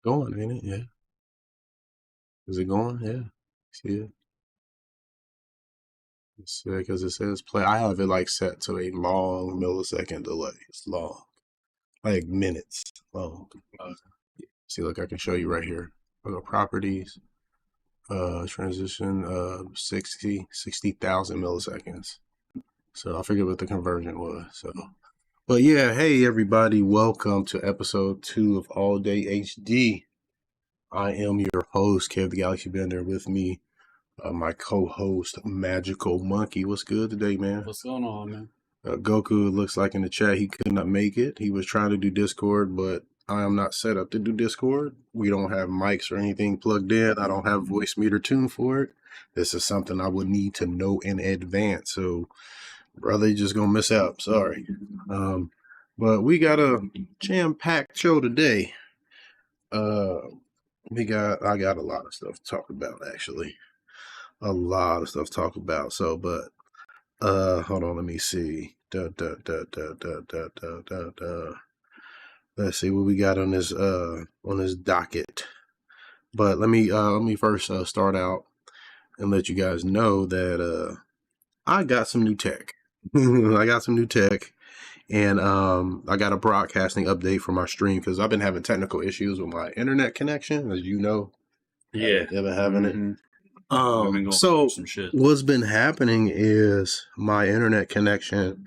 Going, ain't it? Yeah. Is it going? Yeah. See it? It's because it says play. I have it like set to a long millisecond delay. It's long, like minutes long. See, look, I can show you right here. I go properties, transition, 60,000 milliseconds. So I forget what the conversion was. So, but yeah, hey everybody, welcome to episode 2 of All Day HD. I am your host, Kev the Galaxybender. With me, my co-host, Magical Munkee. What's good today, man? What's going on, man? Goku looks like in the chat he could not make it. He was trying to do Discord, but I am not set up to do Discord. We don't have mics or anything plugged in. I don't have voice meter tuned for it. This is something I would need to know in advance. So, brother, you're just gonna miss out. Sorry. But we got a jam-packed show today. I got a lot of stuff to talk about, actually. A lot of stuff to talk about. So, but hold on, let me see. Let's see what we got on this docket. But let me first start out and let you guys know that I got some new tech. I got some new tech, and I got a broadcasting update for my stream because I've been having technical issues with my internet connection, as you know. Yeah, I've been having it. So what's been happening is my internet connection.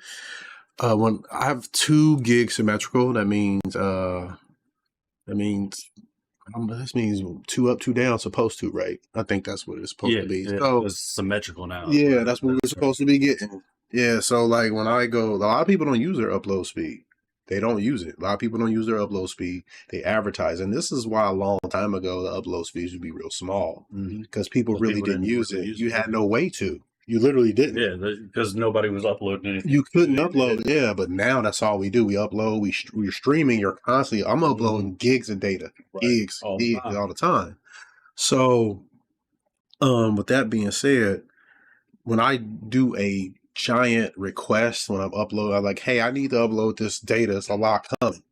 When I have 2 gig symmetrical, that means this means 2 up, 2 down. Supposed to, right? I think that's what it's supposed to be. So it's symmetrical now. Yeah, that's what we're supposed to be getting. Yeah, so like when I go, a lot of people don't use their upload speed. They don't use it. A lot of people don't use their upload speed. They advertise. And this is why a long time ago, the upload speeds would be real small because people really didn't use it. You had no way to. You literally didn't. Yeah, because nobody was uploading anything. You couldn't upload. Yeah, but now that's all we do. We upload. We're streaming. You're constantly. I'm uploading gigs of data. Right. Gigs all the time. So, with that being said, when I do a giant request, when I'm uploading, I'm like, hey, I need to upload this data. It's a lot coming.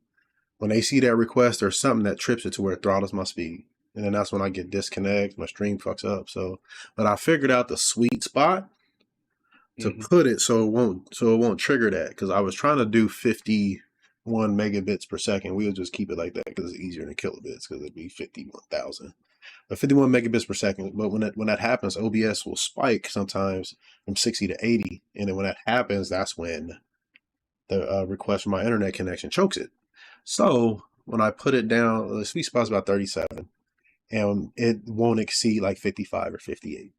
When they see that request, there's something that trips it to where it throttles my speed. And then that's when I get disconnected, my stream fucks up. So, but I figured out the sweet spot to put it so it won't trigger that. Because I was trying to do 51 megabits per second. We'll just keep it like that because it's easier than kilobits because it'd be 51,000. 51 megabits per second. But when that happens, OBS will spike sometimes from 60 to 80. And then when that happens, that's when the request for my internet connection chokes it. So when I put it down, the sweet spot's about 37. And it won't exceed like 55 or 58.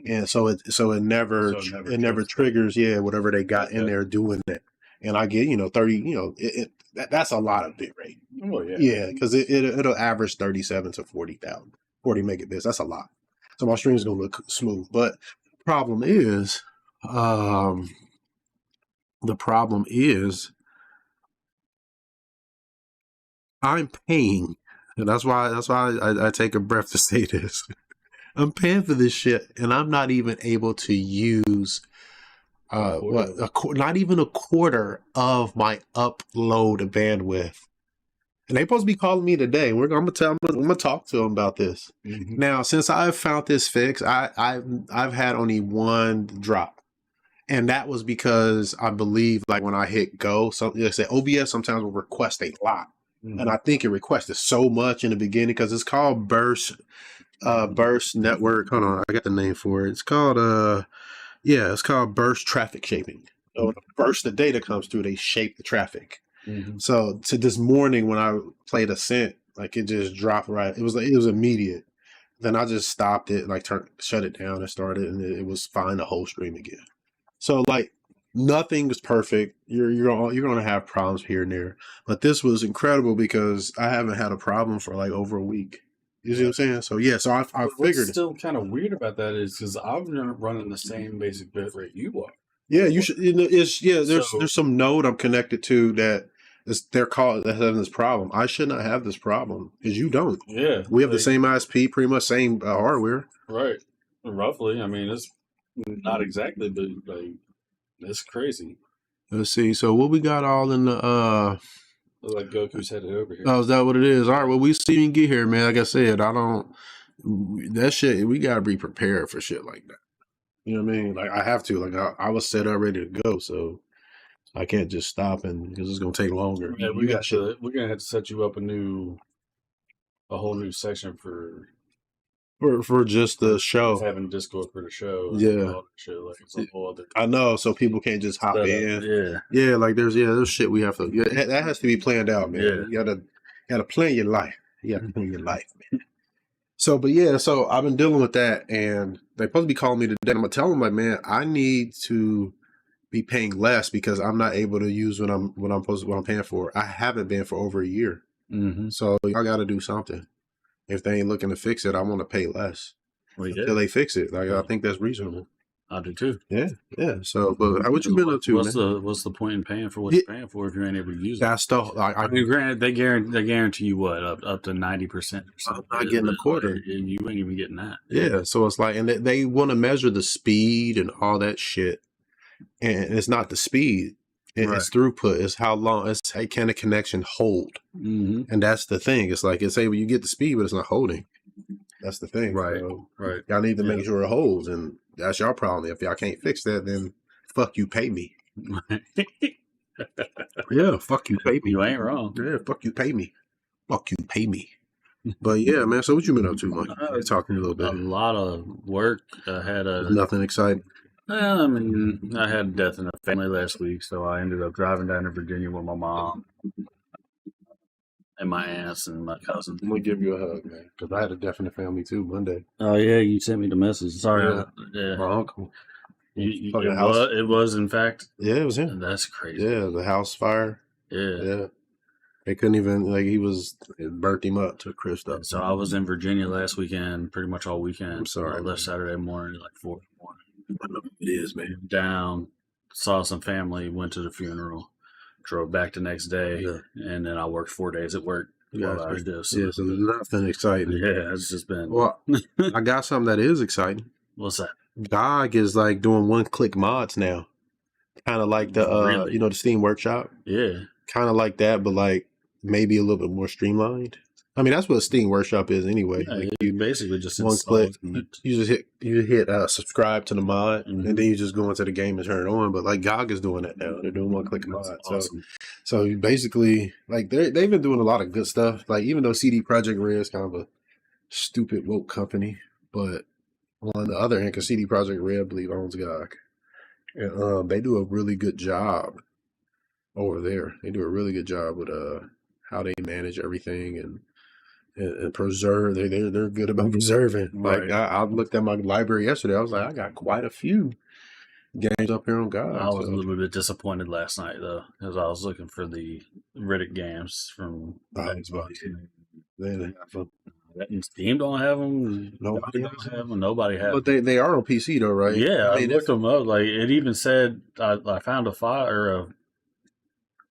And so it never triggers, whatever they got in there doing that. And I get, 30, that's a lot of bit rate. Oh, yeah. Yeah, because it'll average 37 to 40 megabits. That's a lot. So my stream is going to look smooth. But the problem is I'm paying. And that's why I take a breath to say this. I'm paying for this shit, and I'm not even able to use not even a quarter of my upload bandwidth. And they're supposed to be calling me today. I'm gonna talk to them about this. Now, since I've found this fix, I've had only one drop, and that was because I believe like when I hit go, OBS sometimes will request a lot, and I think it requested so much in the beginning because it's called burst network. Hold on, I got the name for it. It's called it's called burst traffic shaping. So when the burst of data comes through, they shape the traffic. So to this morning when I played Ascent, like it just dropped right. It was immediate. Then I just stopped it, like shut it down and started, and it was fine the whole stream again. So like nothing is perfect. You're gonna have problems here and there, but this was incredible because I haven't had a problem for like over a week. You see what I'm saying? So yeah, so I figured. What's still kind of weird about that is because I'm running the same basic bit rate you are. Yeah, you should. There's some node I'm connected to that they're having this problem. I should not have this problem because you don't. Yeah, we have the same ISP, pretty much same hardware. Right, roughly. I mean, it's not exactly, but like it's crazy. Let's see. So what we got all in the Like Goku's headed over here. Oh, is that what it is? All right, well, we see you get here, man. Like I said, that shit, we got to be prepared for shit like that. You know what I mean? Like, I have to. Like, I was set up ready to go, so I can't just stop because it's going to take longer. Yeah, we're going to have to set you up a whole new section for just the show. Just having Discord for the show. Yeah. All that shit, like it's a whole other I know, so people can't just hop in. Yeah. Yeah, like there's shit we have to. Yeah, that has to be planned out, man. Yeah. You gotta plan your life. You gotta plan your life, man. So, but yeah, so I've been dealing with that, and they're supposed to be calling me today. I'm gonna tell them, like, man, I need to be paying less because I'm not able to use what I'm paying for. I haven't been for over a year. Mm-hmm. So y'all got to do something. If they ain't looking to fix it, I want to pay less until they fix it. Like, I think that's reasonable. I do too. Yeah. So, but what you been up to, man? What's the point in paying for what you're paying for if you ain't able to use it? That's the. I mean, granted, they guarantee you what up to 90%. I'm not getting a quarter. And you ain't even getting that. Yeah. So it's like, and they want to measure the speed and all that shit, and it's not the speed. It's throughput. It's how long. Can a connection hold? Mm-hmm. And that's the thing. It's like, well, you get the speed, but it's not holding. That's the thing. Right. So right. Y'all need to make sure it holds, and that's your problem. If y'all can't fix that, then fuck you, pay me. Yeah, fuck you, pay me. You ain't wrong. Yeah, fuck you, pay me. Fuck you, pay me. But yeah, man. So what you been up to, Mike? Talking a little bit. A lot of work. I had nothing exciting. I mean, I had death in the family last week, so I ended up driving down to Virginia with my mom and my aunts and my cousin. I'm gonna give you a hug, man, because I had a death in the family too Monday. Oh yeah, you sent me the message. Sorry, my uncle. It was in fact. Yeah, it was him. That's crazy. Yeah, the house fire. Yeah. They couldn't even it burnt him up to crisp up. So I was in Virginia last weekend, pretty much all weekend. I'm sorry. I left Saturday morning, like 4 in the morning. I know it is, man. Down, saw some family, went to the funeral, drove back the next day, and then I worked 4 days at work. So nothing exciting. Yeah, it's just been. Well, I got something that is exciting. What's that? GOG is like doing one-click mods now, kind of like the the Steam Workshop. Yeah, kind of like that, but like maybe a little bit more streamlined. I mean, that's what Steam Workshop is anyway. Yeah, like you basically just one click. You just hit subscribe to the mod, and then you just go into the game and turn it on. But like GOG is doing that now. They're doing one-click mod. Awesome. So basically, like they've been doing a lot of good stuff. Like even though CD Projekt Red is kind of a stupid woke company, but on the other hand, because CD Projekt Red, I believe, owns GOG, and they do a really good job over there. They do a really good job with how they manage everything and preserve. They're good about preserving. Right. Like I looked at my library yesterday. I was like, I got quite a few games up here on GOG. I was a little bit disappointed last night though, because I was looking for the Riddick games from Xbox. They didn't have them. Steam don't have them. Nobody have them. Nobody has them. But they are on PC though, right? Yeah, I looked them up. Like it even said, I found a file or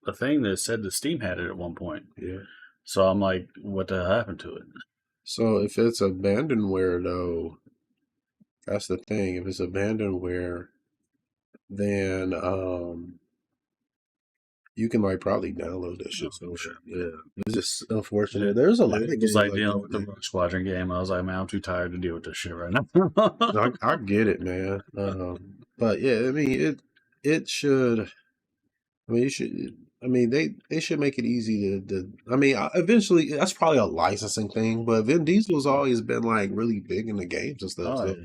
a thing that said that Steam had it at one point. Yeah. So I'm like, what the hell happened to it? So if it's abandonware though, that's the thing. If it's abandonware, then you can probably download that shit. So yeah, it's just unfortunate. There's a lot of games like dealing with the Rogue Squadron game. I was like, man, I'm too tired to deal with this shit right now. I get it, man. But yeah, I mean, it should. I mean, you should. I mean, they should make it easy to. I mean, eventually, that's probably a licensing thing. But Vin Diesel's always been really big in the games and stuff. So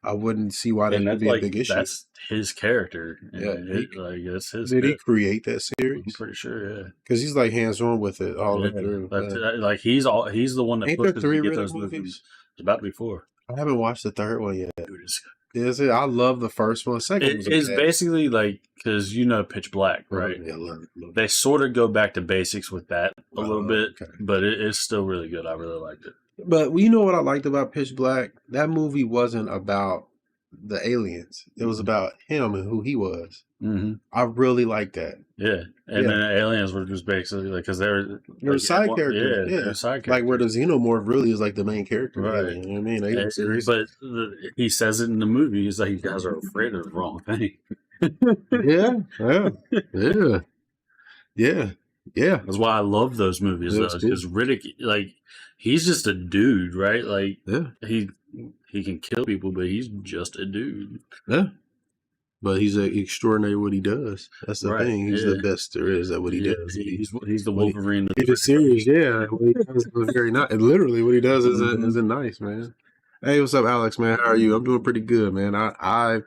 I wouldn't see why that would be a big issue. That's his character. Yeah, it's his. Did he create that series? I'm pretty sure, yeah. Because he's hands on with it all the way through. He's the one that ain't there 3 Riddick movies. It's about to be 4. I haven't watched the 3rd one yet. Dude, Is it? I love the first one. Second it's basically because Pitch Black, right? Yeah, I love it. They sort of go back to basics with that a little bit, but it's still really good. I really liked it. But you know what I liked about Pitch Black? That movie wasn't about the aliens. It was about him and who he was. Mm-hmm. I really liked that. Yeah, and then the aliens were just basically because they were side characters. Yeah, side characters. Like where the Xenomorph really is the main character. Right. You know what I mean? Alien series. But he says it in the movie. He's like, you guys are afraid of the wrong thing. Yeah. Yeah, That's why I love those movies, though, because Riddick, like, he's just a dude, right? Like, he can kill people, but he's just a dude. Yeah. But he's extraordinary what he does. That's the thing. He's the best there is at what he does. He's the Wolverine. He's a serious, what he does is very nice. And literally, what he does is a nice, man. Hey, what's up, Alex? Man, how are you? I'm doing pretty good, man. I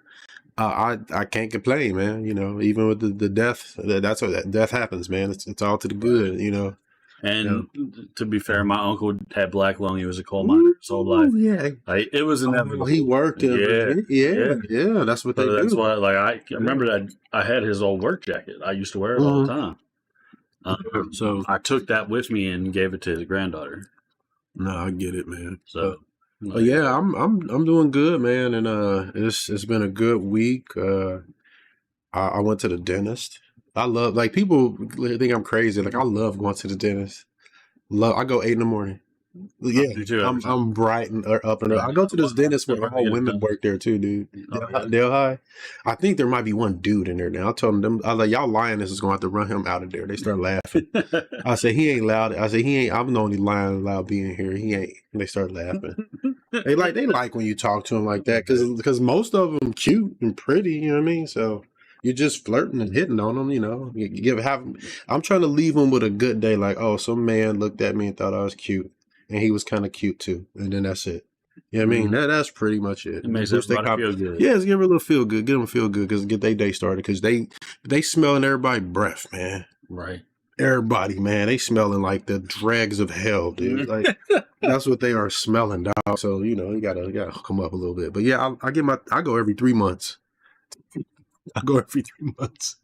can't complain, man. You know, even with the death, that's what that death happens, man. It's all to the good, you know. And to be fair, my uncle had black lung. He was a coal miner his whole life. Yeah, like, it was inevitable. He worked. Yeah. That's what they do. That's why, like, I remember that I had his old work jacket. I used to wear it all the time. So I took that with me and gave it to his granddaughter. No, I get it, man. So, yeah, I'm doing good, man, and it's been a good week. I went to the dentist. I love, like, people think I'm crazy. Like, I love going to the dentist. I go 8 in the morning. Yeah, I'm bright and up and up. I go to this dentist where all women work there too, dude. Dale High. I think there might be one dude in there now. I told them, I was like, y'all lying. This is going to have to run him out of there. They start laughing. I said, he ain't loud. I said, he ain't. I'm the only lion allowed being here. He ain't. And they start laughing. They like when you talk to him like that because most of them cute and pretty. You know what I mean? So. You're just flirting and hitting on them, you know. I'm trying to leave them with a good day, like, oh, some man looked at me and thought I was cute, and he was kind of cute too, and then that's it. You know what I mean? That's pretty much it. It makes everybody feel good. Yeah, it's give them a little feel good, get them feel good, because get their day started, because they smelling everybody's breath, man. Right. Everybody, man, they smelling like the dregs of hell, dude. Like that's what they are smelling, dog. So you know, you gotta come up a little bit. But yeah, I go every 3 months. I go every 3 months.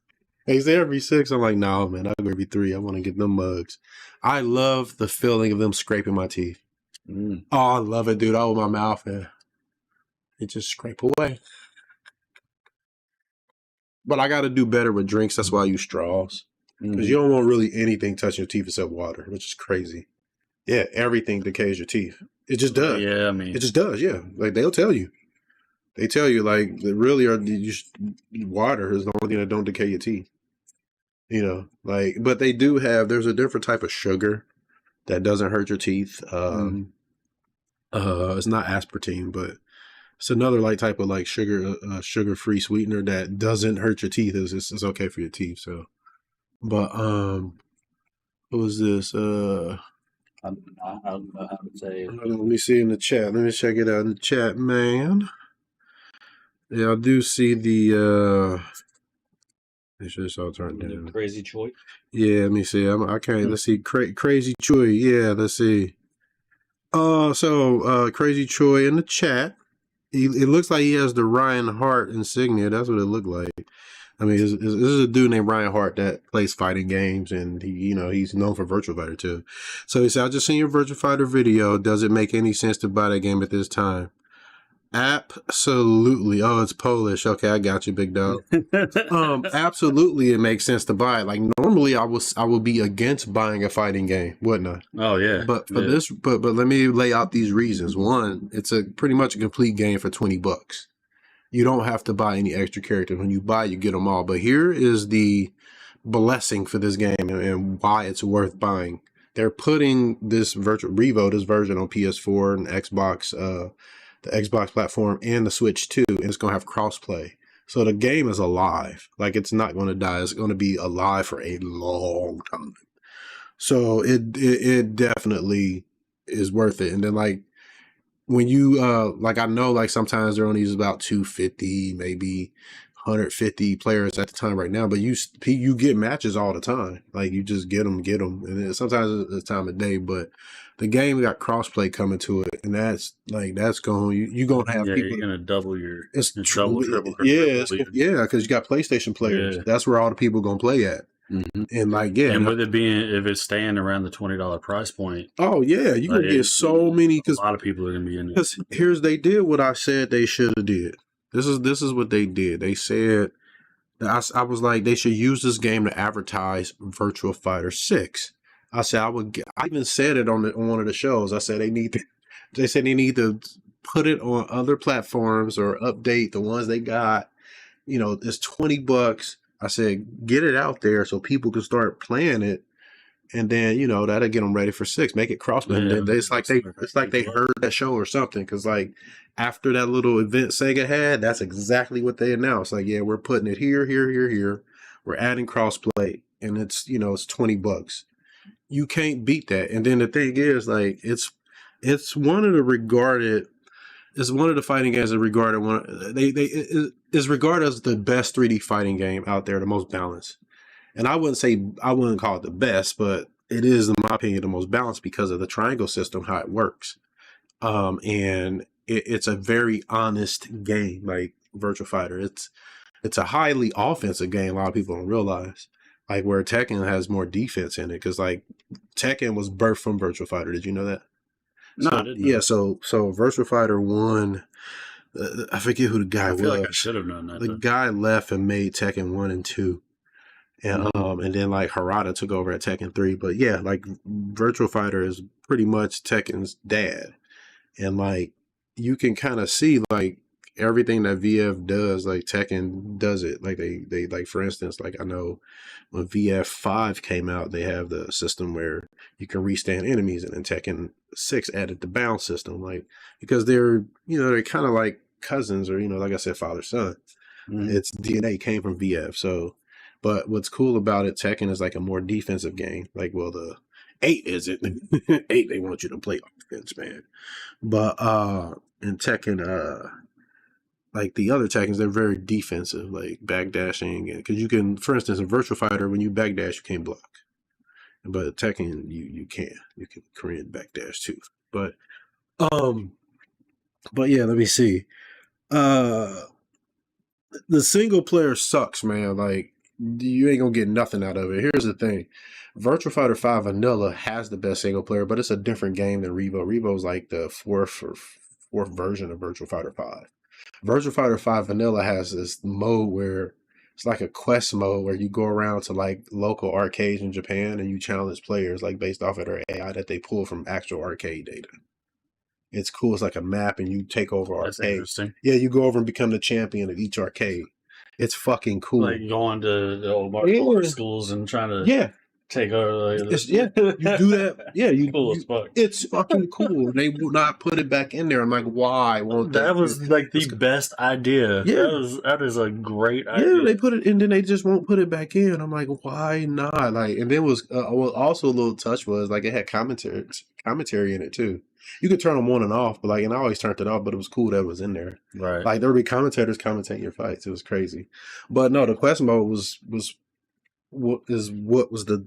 They say every 6. I'm like, no, man, I go every 3. I want to get them mugs. I love the feeling of them scraping my teeth. Oh, I love it, dude. Oh, my mouth, man. It just scrape away. But I got to do better with drinks. That's why I use straws. Because you don't want really anything touching your teeth except water, which is crazy. Yeah, everything decays your teeth. It just does. Yeah, I mean. It just does, yeah. Like, they'll tell you. They tell you, like, that really water is the only thing that don't decay your teeth. You know, like, but they do there's a different type of sugar that doesn't hurt your teeth. It's not aspartame, but it's another like type of like sugar-free sweetener that doesn't hurt your teeth. It's okay for your teeth. So, but what was this? I don't know how to say it. Let me see in the chat. Let me check it out in the chat, man. Yeah, I do see the make sure it's all turned down. Crazy Choi. Yeah, let me see. I can't. Let's see. Crazy Choi. Yeah, let's see. So Crazy Choi in the chat. It looks like he has the Ryan Hart insignia. That's what it looked like. I mean, this is a dude named Ryan Hart that plays fighting games, and he's known for Virtua Fighter too. So he said, "I just seen your Virtua Fighter video. Does it make any sense to buy that game at this time?" Absolutely. Oh, it's Polish. Okay, I got you, big dog. Absolutely, it makes sense to buy it. Like normally, I would be against buying a fighting game, wouldn't I? Oh yeah. But for this, but let me lay out these reasons. One, it's pretty much a complete game for $20. You don't have to buy any extra characters. When you buy, you get them all. But here is the blessing for this game and why it's worth buying. They're putting this this version on PS4 and Xbox, the Xbox platform and the Switch too, and it's going to have crossplay. So the game is alive. Like, it's not going to die. It's going to be alive for a long time. So it definitely is worth it. And then, like, when you, like, I know, like, sometimes they're only about 250, maybe 150 players at the time right now, but you get matches all the time. Like, you just get them. And then sometimes it's time of day, but the game got crossplay coming to it, and that's going. You're gonna have people. You're gonna double your. It's triple. Yeah, because you got PlayStation players. Yeah. That's where all the people gonna play at. Mm-hmm. And like, yeah, and with it being, if it's staying around the $20 price point. Oh yeah, you can get so many, because a lot of people are gonna be in it. Because they did what I said they should have did. This is what they did. They said that I was like, they should use this game to advertise Virtua Fighter 6. I said I even said it on one of the shows. I said they said they need to put it on other platforms or update the ones they got. You know, it's $20. I said, get it out there so people can start playing it. and then that'll get them ready for 6. Make it crossplay. And then it's like they heard that show or something, because like after that little event Sega had, that's exactly what they announced. Like, yeah, we're putting it here, here, here, here. We're adding crossplay, and it's it's $20. You can't beat that. And then the thing is, like, it's one of the regarded. It's one of the fighting games that regarded is regarded as the best 3D fighting game out there, the most balanced. And I wouldn't call it the best, but it is, in my opinion, the most balanced because of the triangle system, how it works. And it's a very honest game, like Virtua Fighter. It's a highly offensive game. A lot of people don't realize, like, where Tekken has more defense in it, because like Tekken was birthed from Virtua Fighter. Did you know that? No, I didn't know that. So Virtua Fighter 1, I forget who the guy was. Like I should have known that. The guy left and made Tekken 1 and 2. And and then like Harada took over at Tekken 3. But yeah, like Virtua Fighter is pretty much Tekken's dad. And like you can kind of see like everything that VF does, like Tekken does it. Like they like, for instance, like I know when VF5 came out, they have the system where you can restand enemies, and then Tekken 6 added the bounce system, like, because they're they're kind of like cousins, or like I said, father son. Its DNA came from VF. So, but what's cool about it, Tekken is like a more defensive game. Like, well, the 8 isn't. 8, they want you to play offense, man. But in Tekken, like the other Tekkens, they're very defensive, like backdashing, because you can, for instance, in Virtua Fighter, when you backdash, you can't block. But Tekken, you can Korean backdash too. But yeah, let me see. The single player sucks, man. Like, you ain't gonna get nothing out of it. Here's the thing. Virtua Fighter 5 Vanilla has the best single player, but it's a different game than Revo. Revo's like the fourth version of Virtua Fighter 5. Virtua Fighter 5 Vanilla has this mode where it's like a quest mode where you go around to like local arcades in Japan and you challenge players, like based off of their AI that they pull from actual arcade data. It's cool. It's like a map, and you take over arcades. Yeah, you go over and become the champion of each arcade. It's fucking cool. Like going to the old martial arts schools and trying to take over. Like, you do that. Yeah, cool as fuck. It's fucking cool. They will not put it back in there. I'm like, why won't that? Was like the best idea. Yeah, that is a great idea. Yeah, they put it, and then they just won't put it back in. I'm like, why not? Like, and then was also a little touch was like it had commentary in it too. You could turn them on and off, but like, and I always turned it off, but it was cool that it was in there. Right. Like, there would be commentators commentating your fights. It was crazy. But no, the quest mode was what was the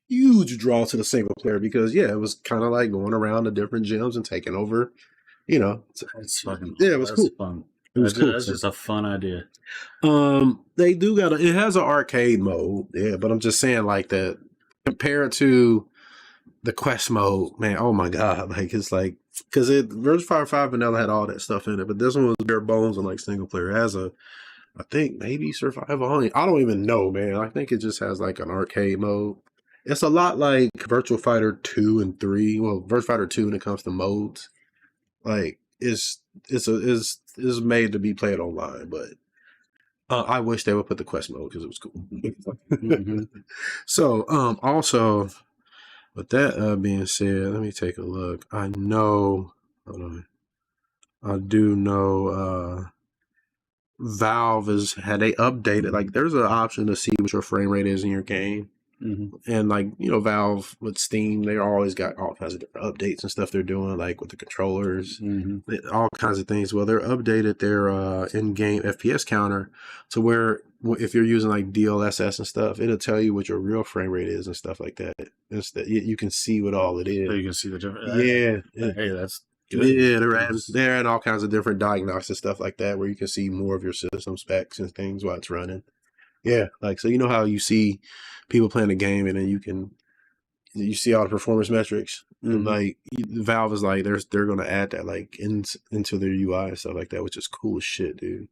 huge draw to the single player, because it was kind of like going around the different gyms and taking over, It's fucking, it was cool. Fun. It was cool. That's just a fun idea. They do it has an arcade mode, but I'm just saying, like, that compared to the quest mode, man, oh my god, like, it's like, because Virtua Fighter 5 Vanilla had all that stuff in it, but this one was bare bones and like single player. It has I think maybe survival. I don't even know, man. I think it just has like an arcade mode. It's a lot like Virtua Fighter 2 and 3. Well, Virtua Fighter 2 when it comes to modes, like it's made to be played online. But I wish they would put the quest mode because it was cool. So also, with that being said, let me take a look. I do know Valve had they updated, like, there's an option to see what your frame rate is in your game. And like, Valve with Steam, they always got all kinds of different updates and stuff they're doing, like with the controllers, all kinds of things. Well, they're updated their in-game FPS counter to where if you're using like DLSS and stuff, it'll tell you what your real frame rate is and stuff like that. You can see what all it is. So you can see the difference. Hey, that's good. Yeah, they're adding all kinds of different diagnostics stuff like that, where you can see more of your system specs and things while it's running. Yeah, like, so how you see people playing the game, and then you see all the performance metrics, and like Valve is like they're gonna add that like into their UI and stuff like that, which is cool as shit, dude.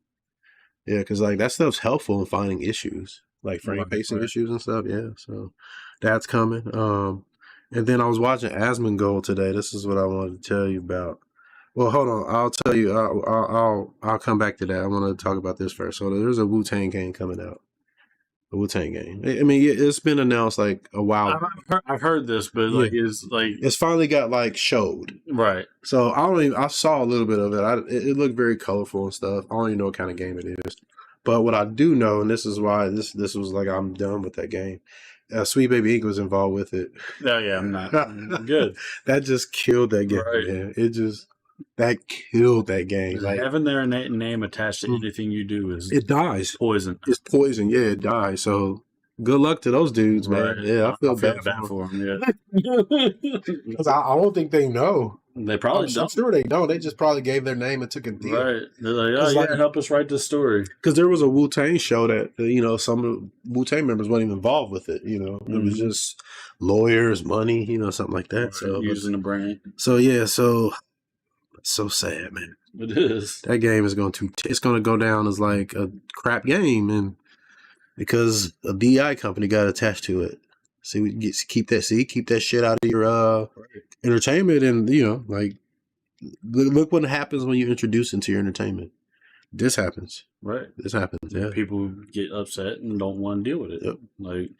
Yeah, because like that stuff's helpful in finding issues, like frame pacing issues and stuff. Yeah, so that's coming. And then I was watching Asmongold today. This is what I wanted to tell you about. Well, hold on. I'll tell you. I'll come back to that. I want to talk about this first. So there's a Wu-Tang game coming out. The Wu-Tang game. I mean, it's been announced like a while. I've heard this, but like it's finally got like showed. Right. So I saw a little bit of it. It looked very colorful and stuff. I don't even know what kind of game it is. But what I do know, and this is why this was like I'm done with that game. Sweet Baby Ink was involved with it. Oh yeah, I'm not good. That just killed that game, right. Man. That killed that game. Like, having their name attached to anything you do it dies. Poison. It's poison. Yeah, it dies. So good luck to those dudes, man. Right. Yeah, I feel bad for them. Yeah, because I don't think they know. They probably don't. I'm sure they don't. They just probably gave their name and took a deal. Right. They're like, help us write this story. Because there was a Wu-Tang show that, some of the Wu-Tang members weren't even involved with it. It was just lawyers, money, something like that. Right. So using the brain. So yeah, so sad, man. It is. That game is it's going to go down as like a crap game, and because a BI company got attached to it. See, we keep that shit out of your entertainment, and like look what happens when you introduce into your entertainment. This happens, right? This happens. Yeah, people get upset and don't want to deal with it. Yep. Like,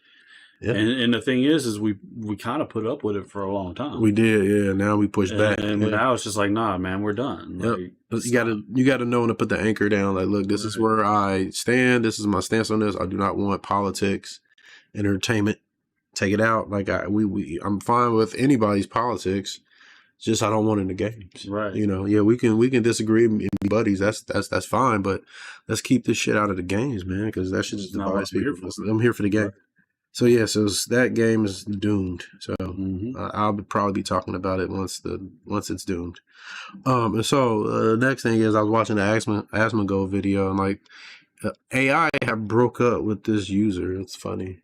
yeah. And the thing is we kind of put up with it for a long time. We did, yeah. Now we push back, and now it's just like, nah, man, we're done. Yep. Like, but you gotta know when to put the anchor down. Like, look, this is where I stand. This is my stance on this. I do not want politics, entertainment. Take it out. Like I'm fine with anybody's politics. Just I don't want it in the games. Right. Yeah, we can disagree and be buddies. That's fine. But let's keep this shit out of the games, man, because that shit just divides people. I'm here for the game. Right. So yeah, so that game is doomed. So I'll probably be talking about it once it's doomed. And so the next thing is I was watching the Asmongold video, and like AI have broke up with this user. It's funny.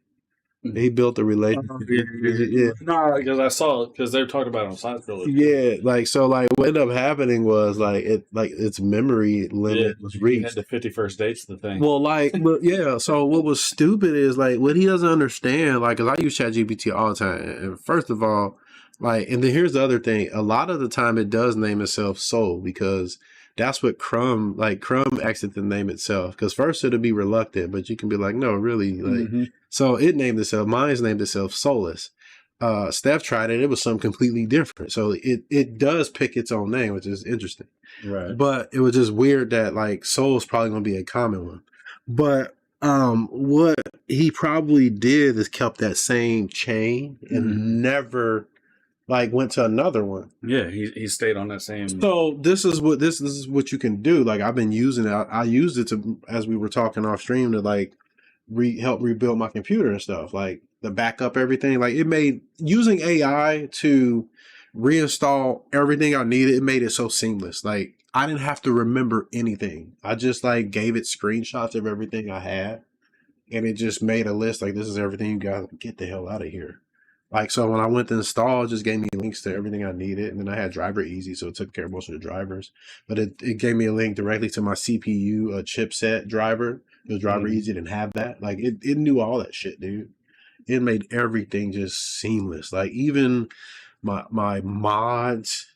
He built a relationship. Yeah. No, because I saw it because they were talking about it on Science Village. Yeah, like so, like what ended up happening was like its memory limit was reached. The 51st dates, the thing. Well, but yeah. So what was stupid is like what he doesn't understand. Like, because I use ChatGPT all the time, and first of all, and then here's the other thing. A lot of the time, it does name itself Soul because that's what Crumb asked it to name itself. Because first it'll be reluctant, but you can be like, no, really, like. So it named itself. Mine's named itself Solus. Steph tried it. It was something completely different. So it does pick its own name, which is interesting. Right. But it was just weird that like Soul is probably going to be a common one. But what he probably did is kept that same chain and never went to another one. Yeah, he stayed on that same. So this is what you can do. Like I've been using it. I used it to, as we were talking off stream, to like help rebuild my computer and stuff, like the backup everything. Like it made using AI to reinstall everything I needed. It made it so seamless. Like I didn't have to remember anything. I just like gave it screenshots of everything I had, and it just made a list. Like this is everything you got to get the hell out of here. Like so, when I went to install, it just gave me links to everything I needed, and then I had Driver Easy, so it took care of most of the drivers. But it gave me a link directly to my CPU chipset driver. Because Driver Easy didn't have that. Like it knew all that shit, dude. It made everything just seamless. Like even my mods,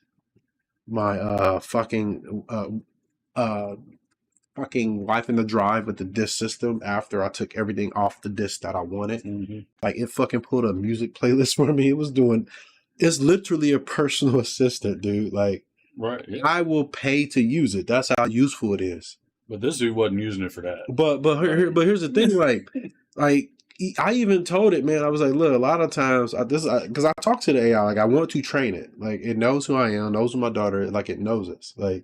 my fucking wiping the drive with the disk system after I took everything off the disk that I wanted. Like it fucking pulled a music playlist for me. It's literally a personal assistant, dude. Like right, yeah. I will pay to use it. That's how useful it is. But this dude wasn't using it for that. But here's the thing, like I even told it, man. I was like, look, a lot of times because I talk to the AI, like I want to train it, like it knows who I am, knows who my daughter is, like it knows us, like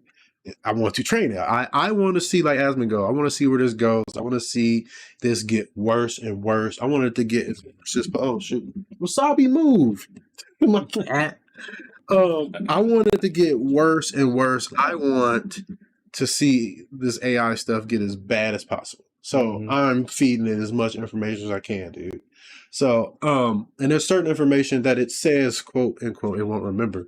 I want to train it. I want to see like Asmongold. I want to see where this goes. I want to see this get worse and worse. I want it to get oh shoot, Wasabi move, my cat. I want it to get worse and worse. I want to see this AI stuff get as bad as possible. So I'm feeding it as much information as I can, dude. So, and there's certain information that it says, quote, unquote, it won't remember.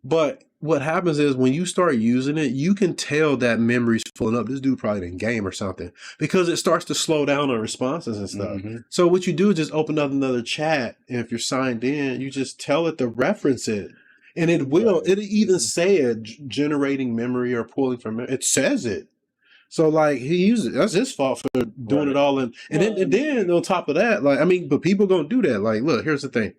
But what happens is when you start using it, you can tell that memory's filling up. This dude probably didn't game or something because it starts to slow down on responses and stuff. So what you do is just open up another chat. And if you're signed in, you just tell it to reference it. And it will, it'll even say it, generating memory or pulling from it. It says it. So like that's his fault for doing it all. And then on top of that, like, I mean, but people gonna do that. Like, look, here's the thing.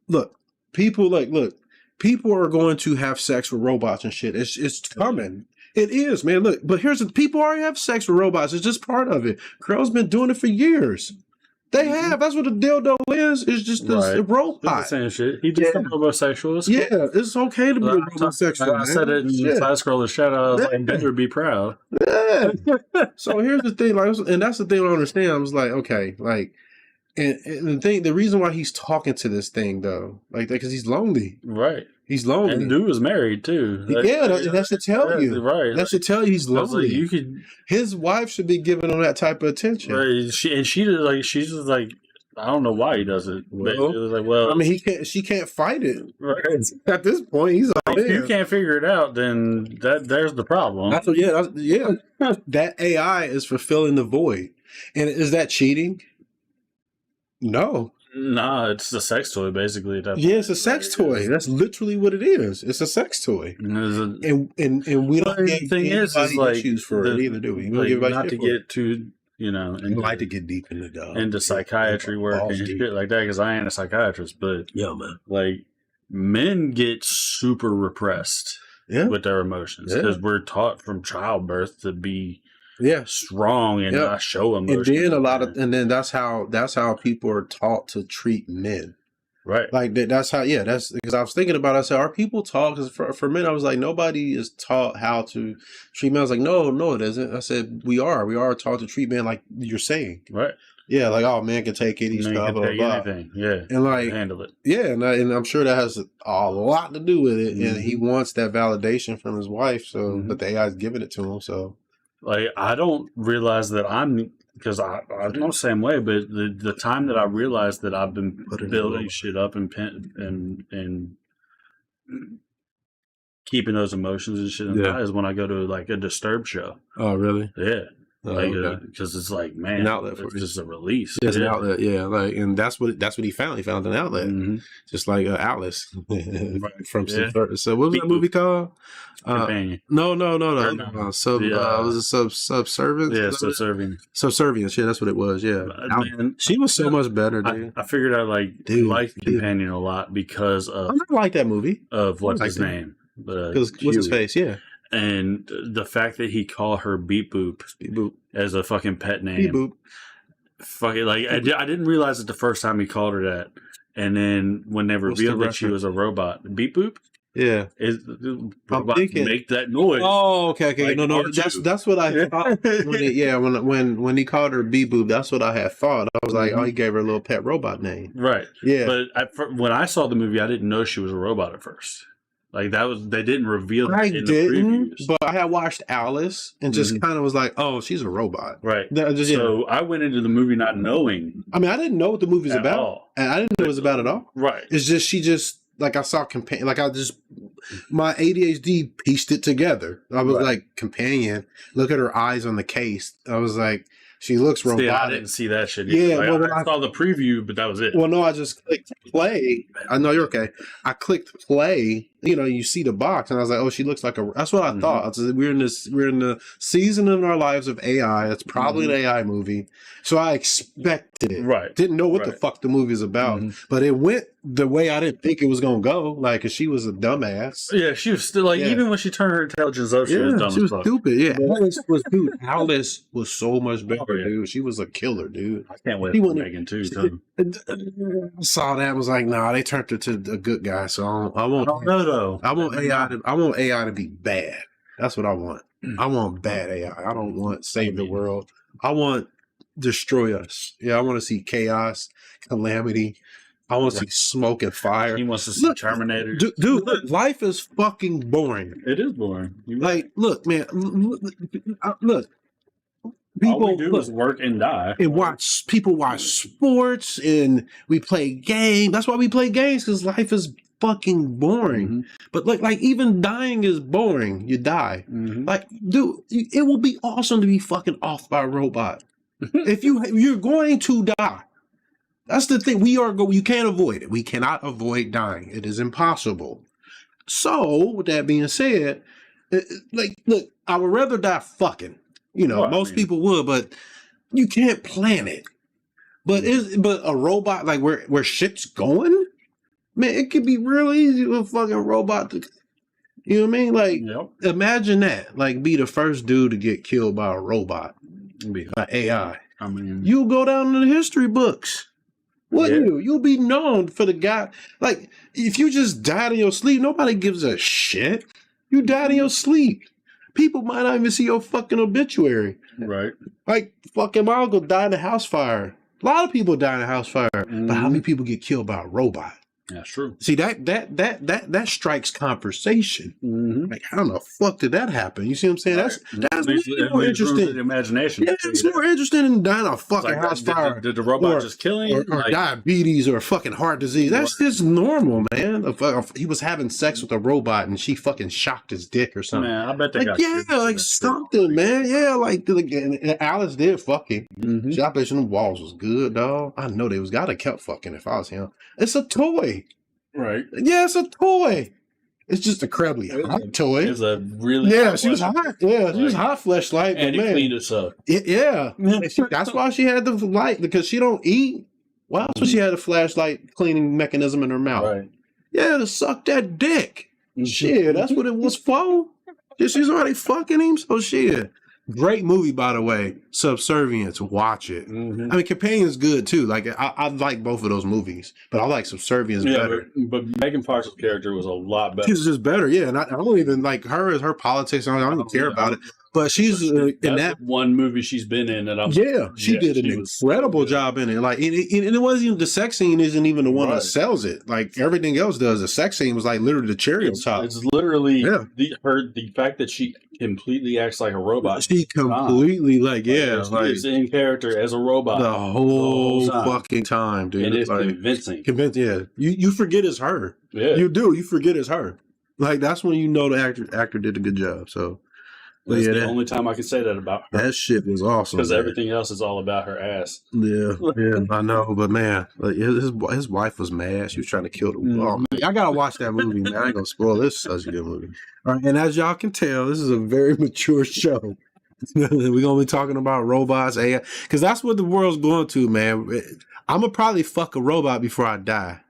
Look, people are going to have sex with robots and shit. It's coming. It is, man. Look, but people already have sex with robots. It's just part of it. Girls been doing it for years. They have. That's what a dildo is. It's just a robot. It's the same shit. He just a homosexual. It's okay to be a homosexual. I said it in the side scroller chat. I was like, Bender be proud. Yeah. So here's the thing, like, and that's the thing I don't understand. I was like, okay, like, and the reason why he's talking to this thing though, like, because he's lonely, right? He's lonely. And dude was married too. Like, that should tell you, right? That should tell you he's lonely. Like, his wife should be giving him that type of attention. Right? She's just like, I don't know why he does it. Well, it was like, I mean, she can't fight it. Right. At this point, he's like, if you can't figure it out, then there's the problem. That AI is fulfilling the void, and is that cheating? No. Nah, it's a sex toy, basically. It's a sex toy. That's literally what it is. It's a sex toy. And we don't get issues for it either, do we? Not to get too, and like to get deep into psychiatry work and shit like that, because I ain't a psychiatrist, but man, like, men get super repressed with their emotions because we're taught from childbirth to be strong and not show emotion. And then that's how people are taught to treat men. Right. Like that's how that's because I was thinking about it. I said, are people taught? Because for men, I was like, nobody is taught how to treat men. I was like, no, it isn't. I said, we are taught to treat men like you're saying. Right. Yeah, like, oh, man can take any stuff, blah, blah. Anything. Yeah. And like handle it. Yeah, and I'm sure that has a lot to do with it. Mm-hmm. And he wants that validation from his wife, so but the AI is giving it to him, so like, I don't realize that because I'm the same way, but the time that I realized that I've been building shit up and keeping those emotions and shit is when I go to like a Disturbed show. Oh, really? Yeah. Because it's like, man, an outlet for just a release. It's an outlet, like, and that's what he found. He found an outlet, just like Atlas from Cinder. So what was that movie called? Companion. No. Was it Subservience? Yeah, Subservience. Yeah, that's what it was. Yeah, man, she was so much better, dude. I figured I liked Companion a lot because of. I never liked that movie. Of what's his name? Because what's his face? Yeah. And the fact that he called her Beep Boop as a fucking pet name. Beep Boop. Fucking, like, I didn't realize it the first time he called her that. And then when they revealed that she was a robot. Beep Boop? Yeah. Robots make that noise. Oh, okay. Like, no. That's what I thought. When he called her Beep Boop, that's what I had thought. I was like, oh, he gave her a little pet robot name. Right. Yeah. But when I saw the movie, I didn't know she was a robot at first. Like, they didn't reveal that in the previews. But I had watched Alice and just kind of was like, oh, she's a robot. Right. So I went into the movie not knowing. I mean, I didn't know what the movie's about. All. And I didn't know what it was about at all. Right. It's just, she just, like, I saw Companion, like, my ADHD pieced it together. I was like, Companion, look at her eyes on the case. I was like, she looks robotic. See, I didn't see that shit yet. Yeah, I saw the preview, but that was it. Well, no, I just clicked play. I know you're okay. I clicked play. You see the box, and I was like, "Oh, she looks like a." That's what I thought. I said, we're in the season of our lives of AI. It's probably an AI movie, so I expected it. Right. Didn't know what the fuck the movie is about, but it went the way I didn't think it was gonna go. Like, 'cause she was a dumbass. Yeah, she was still like, even when she turned her intelligence up, she was dumb. She was stupid. Yeah, Alice was so much better, dude. She was a killer, dude. I can't wait for Megan too. I saw that and was like, nah, they turned her to a good guy, so I won't. I don't know though. I want AI to be bad. That's what I want. I want bad AI. I don't want save the world. I want destroy us. Yeah, I want to see chaos, calamity. I want to see smoke and fire. He wants to see Terminator. Dude, life is fucking boring. It is boring. Like, look, man. Look. All we do is work and die. And people watch sports and we play games. That's why we play games, because life is fucking boring. But like even dying is boring. You die. Like, dude, it will be awesome to be fucking off by a robot. If you're going to die. That's the thing. You can't avoid it. We cannot avoid dying. It is impossible. So, with that being said, like, look, I would rather die fucking You know, most people would, but you can't plan it. But but a robot, like where shit's going, man, it could be real easy with a fucking robot to, you know what I mean? Like, imagine that. Like, be the first dude to get killed by a robot, by AI. I mean, you'll go down in the history books. Wouldn't you? You'll be known for the guy. Like, if you just died in your sleep, nobody gives a shit. You died in your sleep. People might not even see your fucking obituary. Right. Like, fucking my uncle died in a house fire. A lot of people die in a house fire. But how many people get killed by a robot? That's true. See, that strikes conversation. Like, how the fuck did that happen? You see what I'm saying? That's more interesting. Imagination. Yeah, it's more interesting than dying a fucking house fire. Did the robot just kill him? Or diabetes or fucking heart disease. That's just normal, man. He was having sex with a robot and she fucking shocked his dick or something. Man, I bet they like something, man. Yeah, like Alice did fuck him. I bet you them walls was good, dog. I know they was gotta kept fucking if I was him. It's a toy. Right. Yeah, it's a toy. It's just a crabbly hot toy. It's a really she was hot. Yeah, she was hot fleshlight. And it cleaned us up. Yeah. That's why she had the light, because she don't eat. Why else would she had a flashlight cleaning mechanism in her mouth? Right. Yeah, to suck that dick. Shit, that's what it was for. She's already fucking him, so shit. Great movie, by the way. Subservience. Watch it. I mean, Companion's good too. Like I like both of those movies, but I like Subservience better. But Megan Fox's character was a lot better. She's just better, yeah. And I don't even like her as her politics. I don't even care about it. But she's in that one movie she's been in that I'm. Yeah, she did an incredible job in it. Like, and it wasn't even the sex scene. Isn't even the one that sells it. Like everything else does. The sex scene was like literally the cherry on top. It's literally the fact that she completely acts like a robot. She completely like is in character as a robot the whole fucking time, dude. And it's like, convincing. Yeah, you forget it's her. Yeah, you do. You forget it's her. Like that's when you know the actor did a good job. So. That's the only time I can say that about her. That shit was awesome. Because everything else is all about her ass. Yeah, I know. But man, like, his wife was mad. She was trying to kill the oh, man, I gotta watch that movie, man. I ain't gonna spoil this. Such a good movie. All right, and as y'all can tell, this is a very mature show. We're gonna be talking about robots, AI, because that's what the world's going to, man. I'm gonna probably fuck a robot before I die.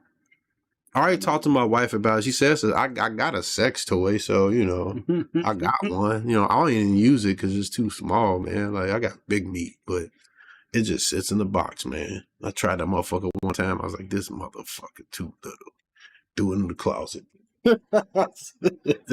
I already talked to my wife about it. She says, I got a sex toy, so, you know, I got one. You know, I don't even use it because it's too small, man. Like, I got big meat, but it just sits in the box, man. I tried that motherfucker one time. I was like, this motherfucker too little. Do it in the closet. The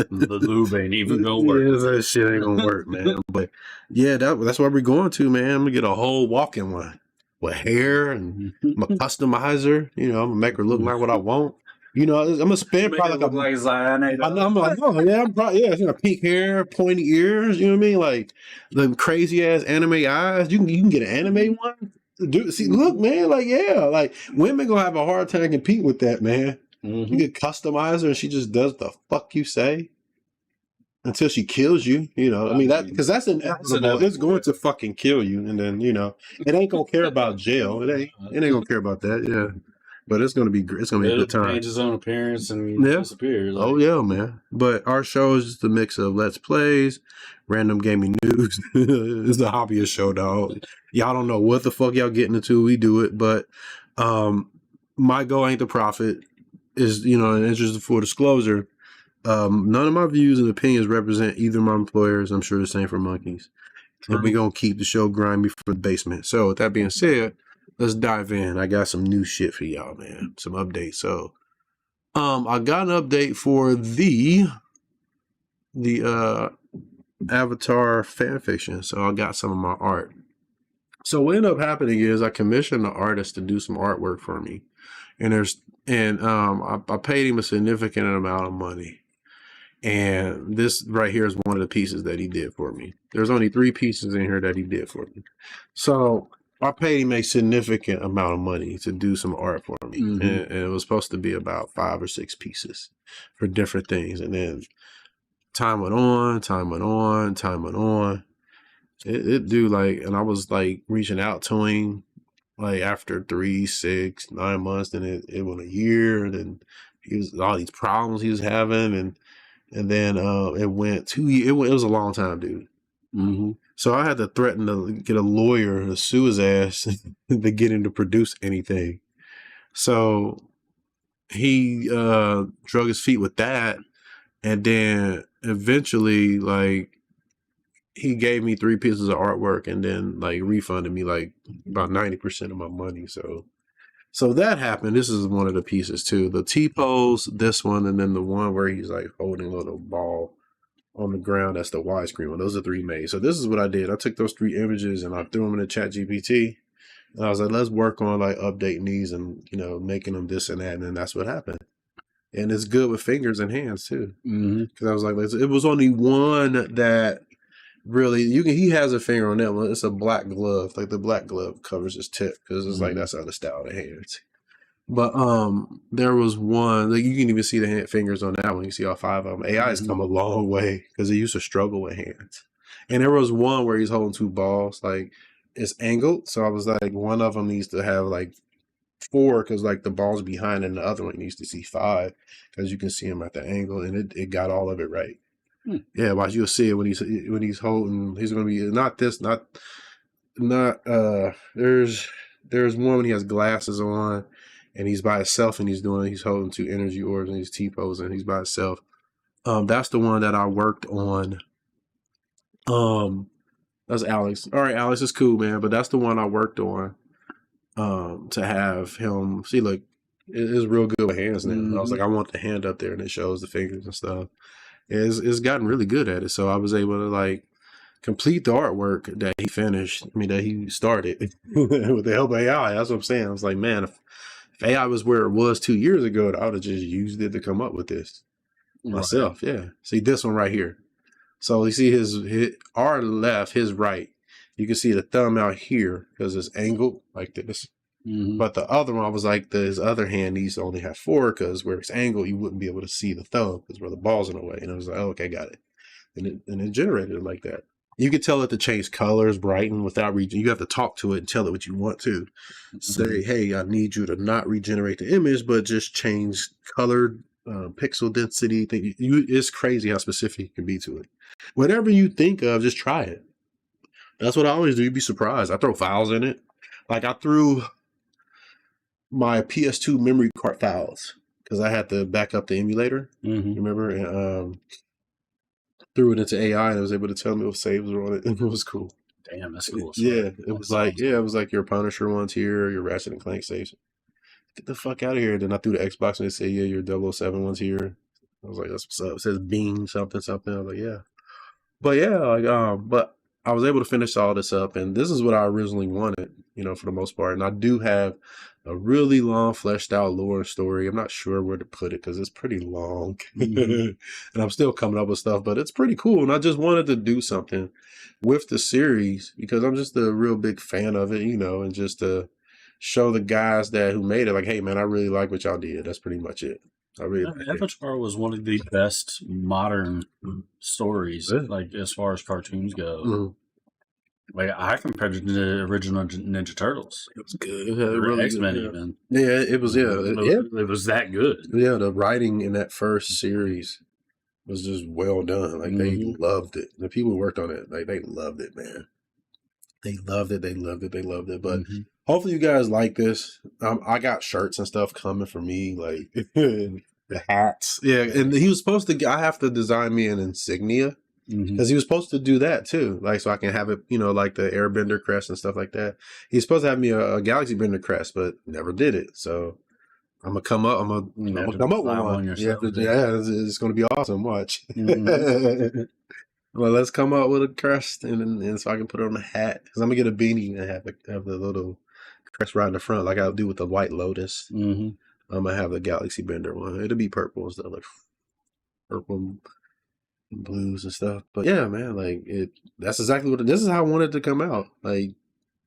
lube ain't even gonna work. Yeah, that shit ain't gonna work, man. But, yeah, that's where we're going to, man. I'm going to get a whole walk-in one with hair and my customizer. You know, I'm going to make her look like what I want. You know, I'm gonna spend probably like Zion. I'm like, oh yeah, it's gonna pink hair, pointy ears. You know what I mean? Like the crazy ass anime eyes. You can get an anime one. Dude, see, look, man, like like women gonna have a hard time competing with that, man. You get customize her, and she just does the fuck you say until she kills you. You know, I mean that because that's inevitable. It's going to fucking kill you, and then you know it ain't gonna care about jail. It ain't gonna care about that. Yeah. But it's gonna be great. It's gonna be a good time. Changes his own appearance and disappears. Like. Oh yeah, man. But our show is just a mix of Let's Plays, random gaming news. It's a hobbyist show, dog. Y'all don't know what the fuck y'all getting into. We do it, but my goal ain't the profit. Is in the interest of full disclosure. None of my views and opinions represent either of my employers. I'm sure the same for Monkeys. And we're gonna keep the show grimy for the basement. So with that being said. Let's dive in. I got some new shit for y'all, man. Some updates. So, I got an update for the Avatar fanfiction. So I got some of my art. So what ended up happening is I commissioned an artist to do some artwork for me, and I paid him a significant amount of money. And this right here is one of the pieces that he did for me. There's only 3 pieces in here that he did for me. So. I paid him a significant amount of money to do some art for me. And it was supposed to be about 5 or 6 pieces for different things. And then time went on. It do like, and I was like reaching out to him like after 3, 6, 9 months. Then it went a year. And then he was all these problems he was having. And then it went 2 years. It was a long time, dude. Mm-hmm. So I had to threaten to get a lawyer to sue his ass to get him to produce anything. So he drug his feet with that, and then eventually, like, he gave me 3 pieces of artwork and then like refunded me like about 90% of my money. So that happened. This is one of the pieces too. The T-pose, this one, and then the one where he's like holding a little ball on the ground. That's the widescreen one. Those are 3 made. So this is what I did. I took those 3 images and I threw them in the chat GPT. And I was like, let's work on like updating these and, you know, making them this and that. And then that's what happened. And it's good with fingers and hands too. Because I was like, it was only one that really, he has a finger on that one. It's a black glove. Like the black glove covers his tip because it's like that's how the style of the hands. But there was one, like, you can even see the fingers on that one. You see all 5 of them. AI has come a long way because he used to struggle with hands. And there was one where he's holding 2 balls, like it's angled. So I was like, one of them needs to have like 4 because like the ball's behind, and the other one needs to see 5 because you can see him at the angle, and it got all of it right. Yeah, watch, you'll see it when he's holding. He's gonna be there's one when he has glasses on and he's by himself and he's holding 2 energy orbs and he's T-posing, he's by himself. That's the one that I worked on. That's Alex. All right, Alex is cool, man, but that's the one I worked on to have him see. Look, it's real good with hands now. I was like, I want the hand up there and it shows the fingers and stuff. It's gotten really good at it. So I was able to like complete the artwork that he finished. I mean, that he started with the help of AI. That's what I'm saying. I was like, man, if AI was where it was 2 years ago, I would have just used it to come up with this myself. Right. Yeah. See this one right here. So you see his our left, his right. You can see the thumb out here because it's angled like this. But the other one, I was like, his other hand needs to only have 4 because where it's angled, you wouldn't be able to see the thumb because where the ball's in the way. And I was like, oh, okay, got it. And it generated it like that. You could tell it to change colors, brighten without you have to talk to it and tell it what you want to. Say, hey, I need you to not regenerate the image, but just change color, pixel density. It's crazy how specific you can be to it. Whatever you think of, just try it. That's what I always do. You'd be surprised. I throw files in it. Like I threw my PS2 memory card files because I had to back up the emulator. Remember? And threw it into AI and I was able to tell me what saves were on it. And it was cool. Damn, that's cool. Yeah, it was like your Punisher ones here, your Ratchet and Clank saves. Get the fuck out of here. Then I threw the Xbox and they say, yeah, your 007 one's here. I was like, that's what's up. It says Beam something. I was like, yeah. But yeah, like but I was able to finish all this up, and this is what I originally wanted, you know, for the most part. And I do have a really long, fleshed out lore story. I'm not sure where to put it because it's pretty long, and I'm still coming up with stuff, but it's pretty cool. And I just wanted to do something with the series because I'm just a real big fan of it, you know, and just to show the guys who made it, like, hey, man, I really like what y'all did. That's pretty much it. Avatar was one of the best modern stories, like as far as cartoons go. Like I compared it to the original Ninja Turtles. It was good. Really X-Men good, even. Yeah, it was. Yeah, it was that good. Yeah, the writing in that first series was just well done. Like they loved it. The people who worked on it, like they loved it, man. They loved it. They loved it. They loved it. But hopefully you guys like this. I got shirts and stuff coming for me, like the hats. Yeah, and he was supposed to. I have to design me an insignia because he was supposed to do that too, like so I can have it, you know, like the Airbender crest and stuff like that. He's supposed to have me a Galaxybender crest, but never did it. So I'm gonna come up. I'm gonna come up with one. It's gonna be awesome. Watch. Well, let's come up with a crest, and so I can put it on a hat. Because I'm gonna get a beanie and have the little crest right in the front, like I do with the White Lotus. I'm gonna have the Galaxybender one. It'll be purple and stuff, like purple and blues and stuff. But yeah, man, like that's exactly this is how I wanted it to come out, like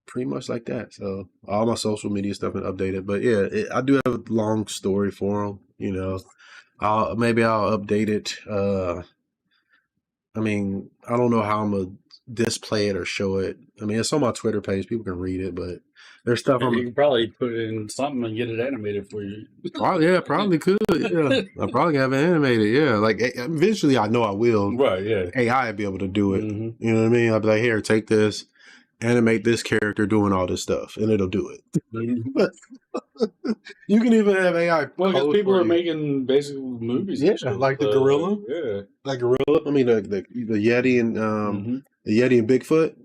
pretty much like that. So all my social media stuff been updated. But yeah, I do have a long story for them. You know, I'll update it. I mean, I don't know how I'm gonna display it or show it. I mean, it's on my Twitter page. People can read it, but there's stuff You can probably put it in something and get it animated for you. Probably could. Yeah, I probably have it animated. Yeah, like eventually, I know I will. Right. Yeah. AI will be able to do it. You know what I mean? I'll be like, here, take this, animate this character doing all this stuff, and it'll do it. You can even have AI. Well, because people are making basic movies. Yeah, like the gorilla. Yeah, like gorilla. I mean, the Yeti and the Yeti and Bigfoot.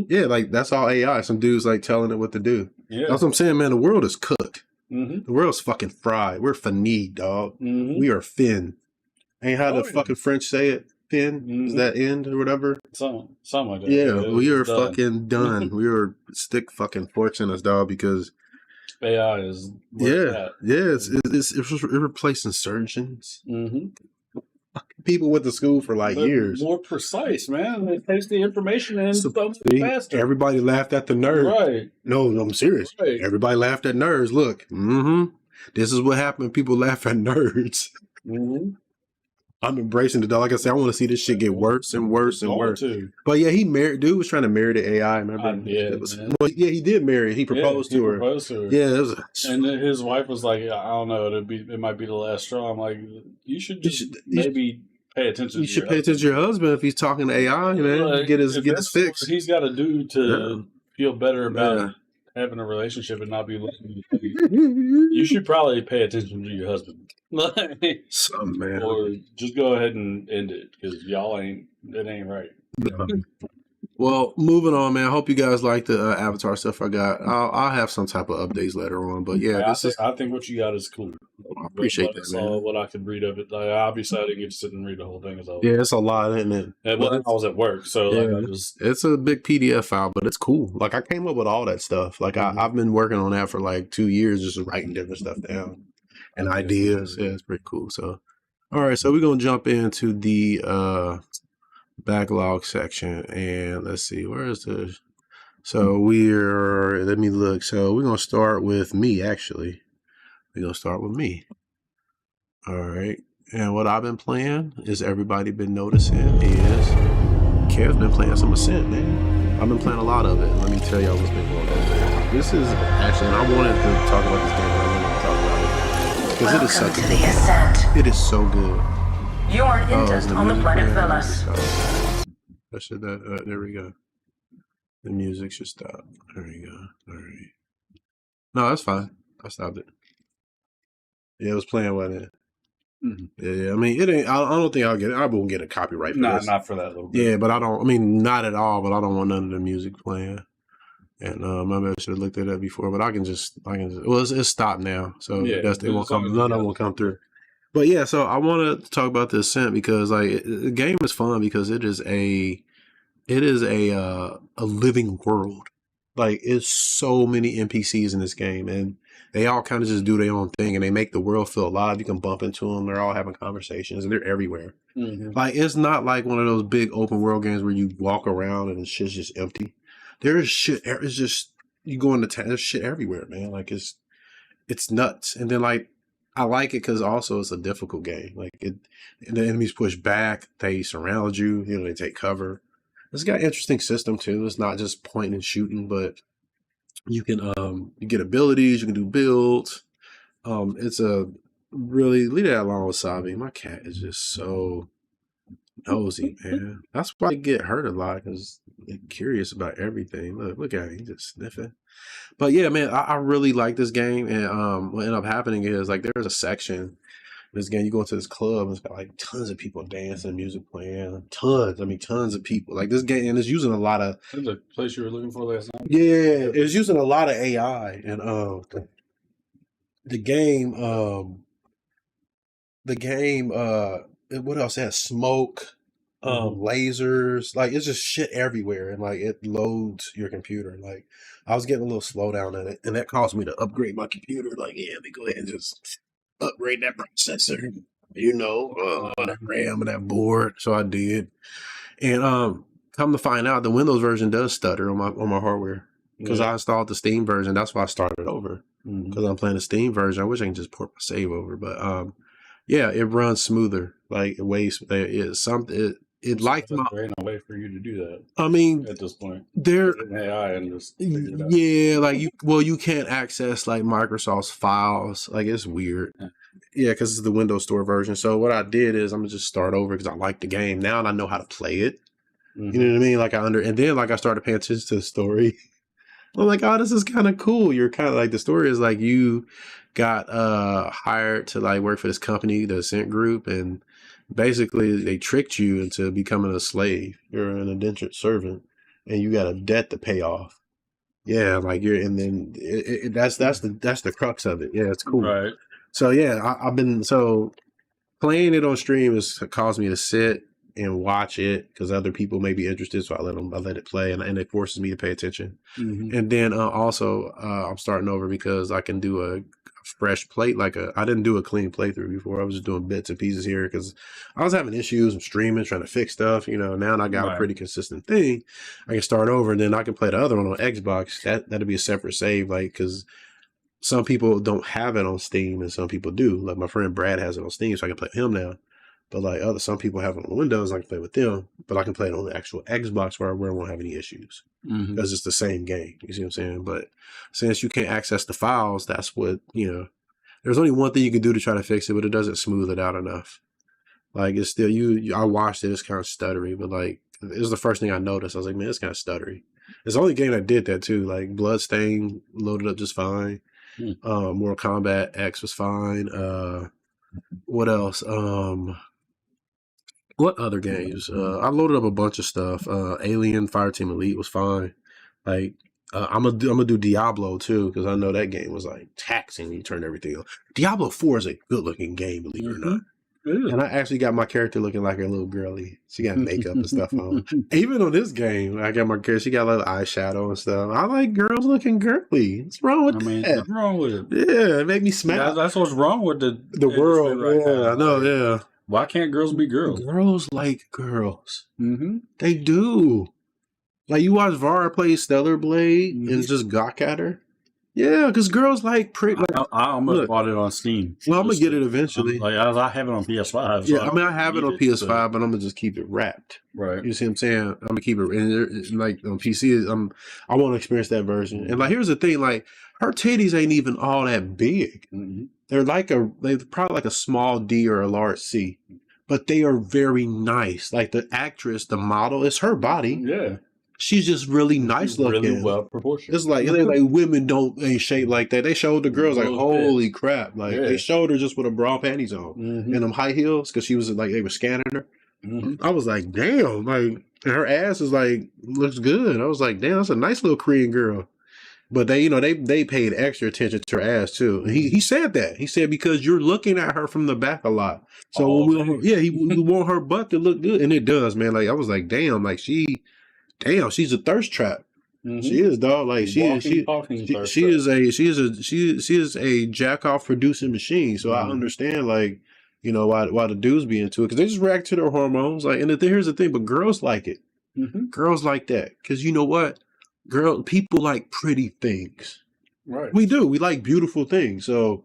Yeah, like that's all AI. Some dudes like telling it what to do. Yeah, that's what I'm saying, man. The world is cooked. The world's fucking fried. We're finis, dog. We are fin. Ain't how the fucking French say it. Fin is that end or whatever. Something like that. Yeah, we are fucking done. We are stick fucking fortunes, dog, because AI is it's replacing surgeons. People went to school for like years. More precise, man. It takes the information in so faster. Everybody laughed at the nerds. Right. No, I'm serious. Right. Everybody laughed at nerds. Look, this is what happened. People laugh at nerds. I'm embracing the dog. Like I said, I want to see this shit get worse and worse and worse. But yeah, dude was trying to marry the AI. Remember? He did marry. He proposed to her. Yeah, and then his wife was like, I don't know, it might be the last straw. I'm like, you should maybe pay attention. You should pay attention to your husband if he's talking to AI, man. Get his fix. What he's got to do to feel better about having a relationship and not be looking. You should probably pay attention to your husband. Some man, or just go ahead and end it because it ain't right. Well, moving on, man. I hope you guys like the Avatar stuff I got. I'll have some type of updates later on, but I think what you got is cool. I appreciate that, man. What I could read of it. Like, obviously, I didn't get to sit and read the whole thing. It's a lot, isn't it? I was at work, so it's a big PDF file, but it's cool. Like I came up with all that stuff. Like I've been working on that for like 2 years, just writing different stuff down. And ideas. Yeah, it's pretty cool. So, all right. So we're going to jump into the backlog section. And let's see. Where is this? So let me look. So we're going to start with me, actually. We're going to start with me. All right. And what I've been playing, is everybody been noticing, is Kev's been playing some Ascent, man. I've been playing a lot of it. Let me tell y'all what's been going on. This is actually, and I wanted to talk about this game. Because it is such a good Ascent. It is so good. You are on the planet Velas. There we go. The music should stop. There we go. All right. No, that's fine. I stopped it. Yeah, it was playing, wasn't it? Yeah. I mean, it ain't. I don't think I'll get it. I won't get a copyright for this. Not for that little bit. Yeah, but I don't. I mean, not at all. But I don't want none of the music playing. And maybe I should have looked at that before, but I can just. Well, it's stopped now, so it won't come. None of them will come through. But yeah, so I want to talk about the Ascent because like the game is fun because it is a living world. Like it's so many NPCs in this game, and they all kind of just do their own thing, and they make the world feel alive. You can bump into them; they're all having conversations, and they're everywhere. Like it's not like one of those big open world games where you walk around and shit's just empty. There's shit. It's just you go into town. There's shit everywhere, man. Like it's nuts. And then like I like it because also it's a difficult game. Like the enemies push back, they surround you. You know, they take cover. It's got an interesting system too. It's not just point and shooting, but you can you get abilities. You can do builds. It's a really leave that alone, Wasabi. My cat is just so nosy, man. That's why I get hurt a lot because they're curious about everything. Look at him, he's just sniffing. But yeah, man, I really like this game. And what ended up happening is like there's a section in this game. You go into this club and it's got like tons of people dancing, music playing, tons of people. Like this game, and it's using a lot of. This is the place you were looking for last night. Yeah, it's using a lot of AI, and the game. What else? It has smoke, lasers, like it's just shit everywhere, and like it loads your computer. Like I was getting a little slowdown in it, and that caused me to upgrade my computer. Like, yeah, let me go ahead and just upgrade that processor, that RAM and that board. So I did, and come to find out, the Windows version does stutter on my hardware because I installed the Steam version. That's why I started over because I'm playing the Steam version. I wish I can just port my save over, but yeah, it runs smoother. Like it it liked my. There ain't no way for you to do that. I mean, at this point, there. AI and just yeah, like you can't access like Microsoft's files. Like it's weird. Yeah, because it's the Windows Store version. So what I did is I'm gonna just start over because I like the game now and I know how to play it. You know what I mean? Like and then like I started paying attention to the story. I'm like, oh, this is kind of cool. You're kind of like, the story is like you got hired to like work for this company, the Ascent Group, and basically they tricked you into becoming a slave. You're an indentured servant, and you got a debt to pay off. Yeah, like and then that's the crux of it. Yeah, it's cool. Right. So yeah, I've been playing it on stream has caused me to sit and watch it because other people may be interested, so I let it play, and it forces me to pay attention. And then also I'm starting over because I can do a fresh plate. I didn't do a clean playthrough before. I was just doing bits and pieces here because I was having issues. I'm streaming, trying to fix stuff. Now I got a pretty consistent thing. I can start over, and then I can play the other one on Xbox. That'll be a separate save, because some people don't have it on Steam and some people do. Like my friend Brad has it on Steam, so I can play with him now. But some people have it on Windows, I can play with them. But I can play it on the actual Xbox where I won't have any issues because it's the same game. You see what I'm saying? But since you can't access the files, that's what there's only one thing you can do to try to fix it, but it doesn't smooth it out enough. Like it's still I watched it, it's kind of stuttery, but it was the first thing I noticed. I was like, man, it's kind of stuttery. It's the only game that did that too. Like Bloodstain loaded up just fine. Mortal Kombat X was fine. What else? What other games? I loaded up a bunch of stuff. Alien Fireteam Elite was fine. I'm gonna do Diablo too because I know that game was taxing. You turn everything on. Diablo 4 is a good looking game, believe it or not. And I actually got my character looking like a little girly. She got makeup and stuff on. Even on this game, I got my character. She got a little eyeshadow and stuff. I like girls looking girly. What's wrong with that? What's wrong with it? Yeah, it made me smile. That's what's wrong with the world. Right now. I know. Yeah. Why can't girls be girls? Girls like girls. They do. Like you watch Vara play Stellar Blade and just gawk at her. Yeah, because girls like pretty. I almost bought it on Steam. Well, I'm gonna get it eventually. I have it on PS5. Yeah, I have it on PS5, but I'm gonna just keep it wrapped. Right. You see what I'm saying? I'm gonna keep it, and on PC, I want to experience that version. And here's the thing: her titties ain't even all that big. They're probably like a small D or a large C, but they are very nice. Like the actress, the model, it's her body. Yeah. She's just really nice looking. Really well proportioned. It's like women ain't shaped like that. They showed the girls holy crap. They showed her just with a bra panties on and them high heels because she was they were scanning her. I was like, damn, and her ass is looks good. I was like, damn, that's a nice little Korean girl. But they paid extra attention to her ass too. And he said that. He said because you're looking at her from the back a lot. So you want her butt to look good, and it does, man. I was like, damn, she's a thirst trap. She is, dog. She is a jack off producing machine. So I understand, why the dudes be into it because they just react to their hormones. And here's the thing, but girls like it. Girls like that because you know what, people like pretty things. Right. We do. We like beautiful things. So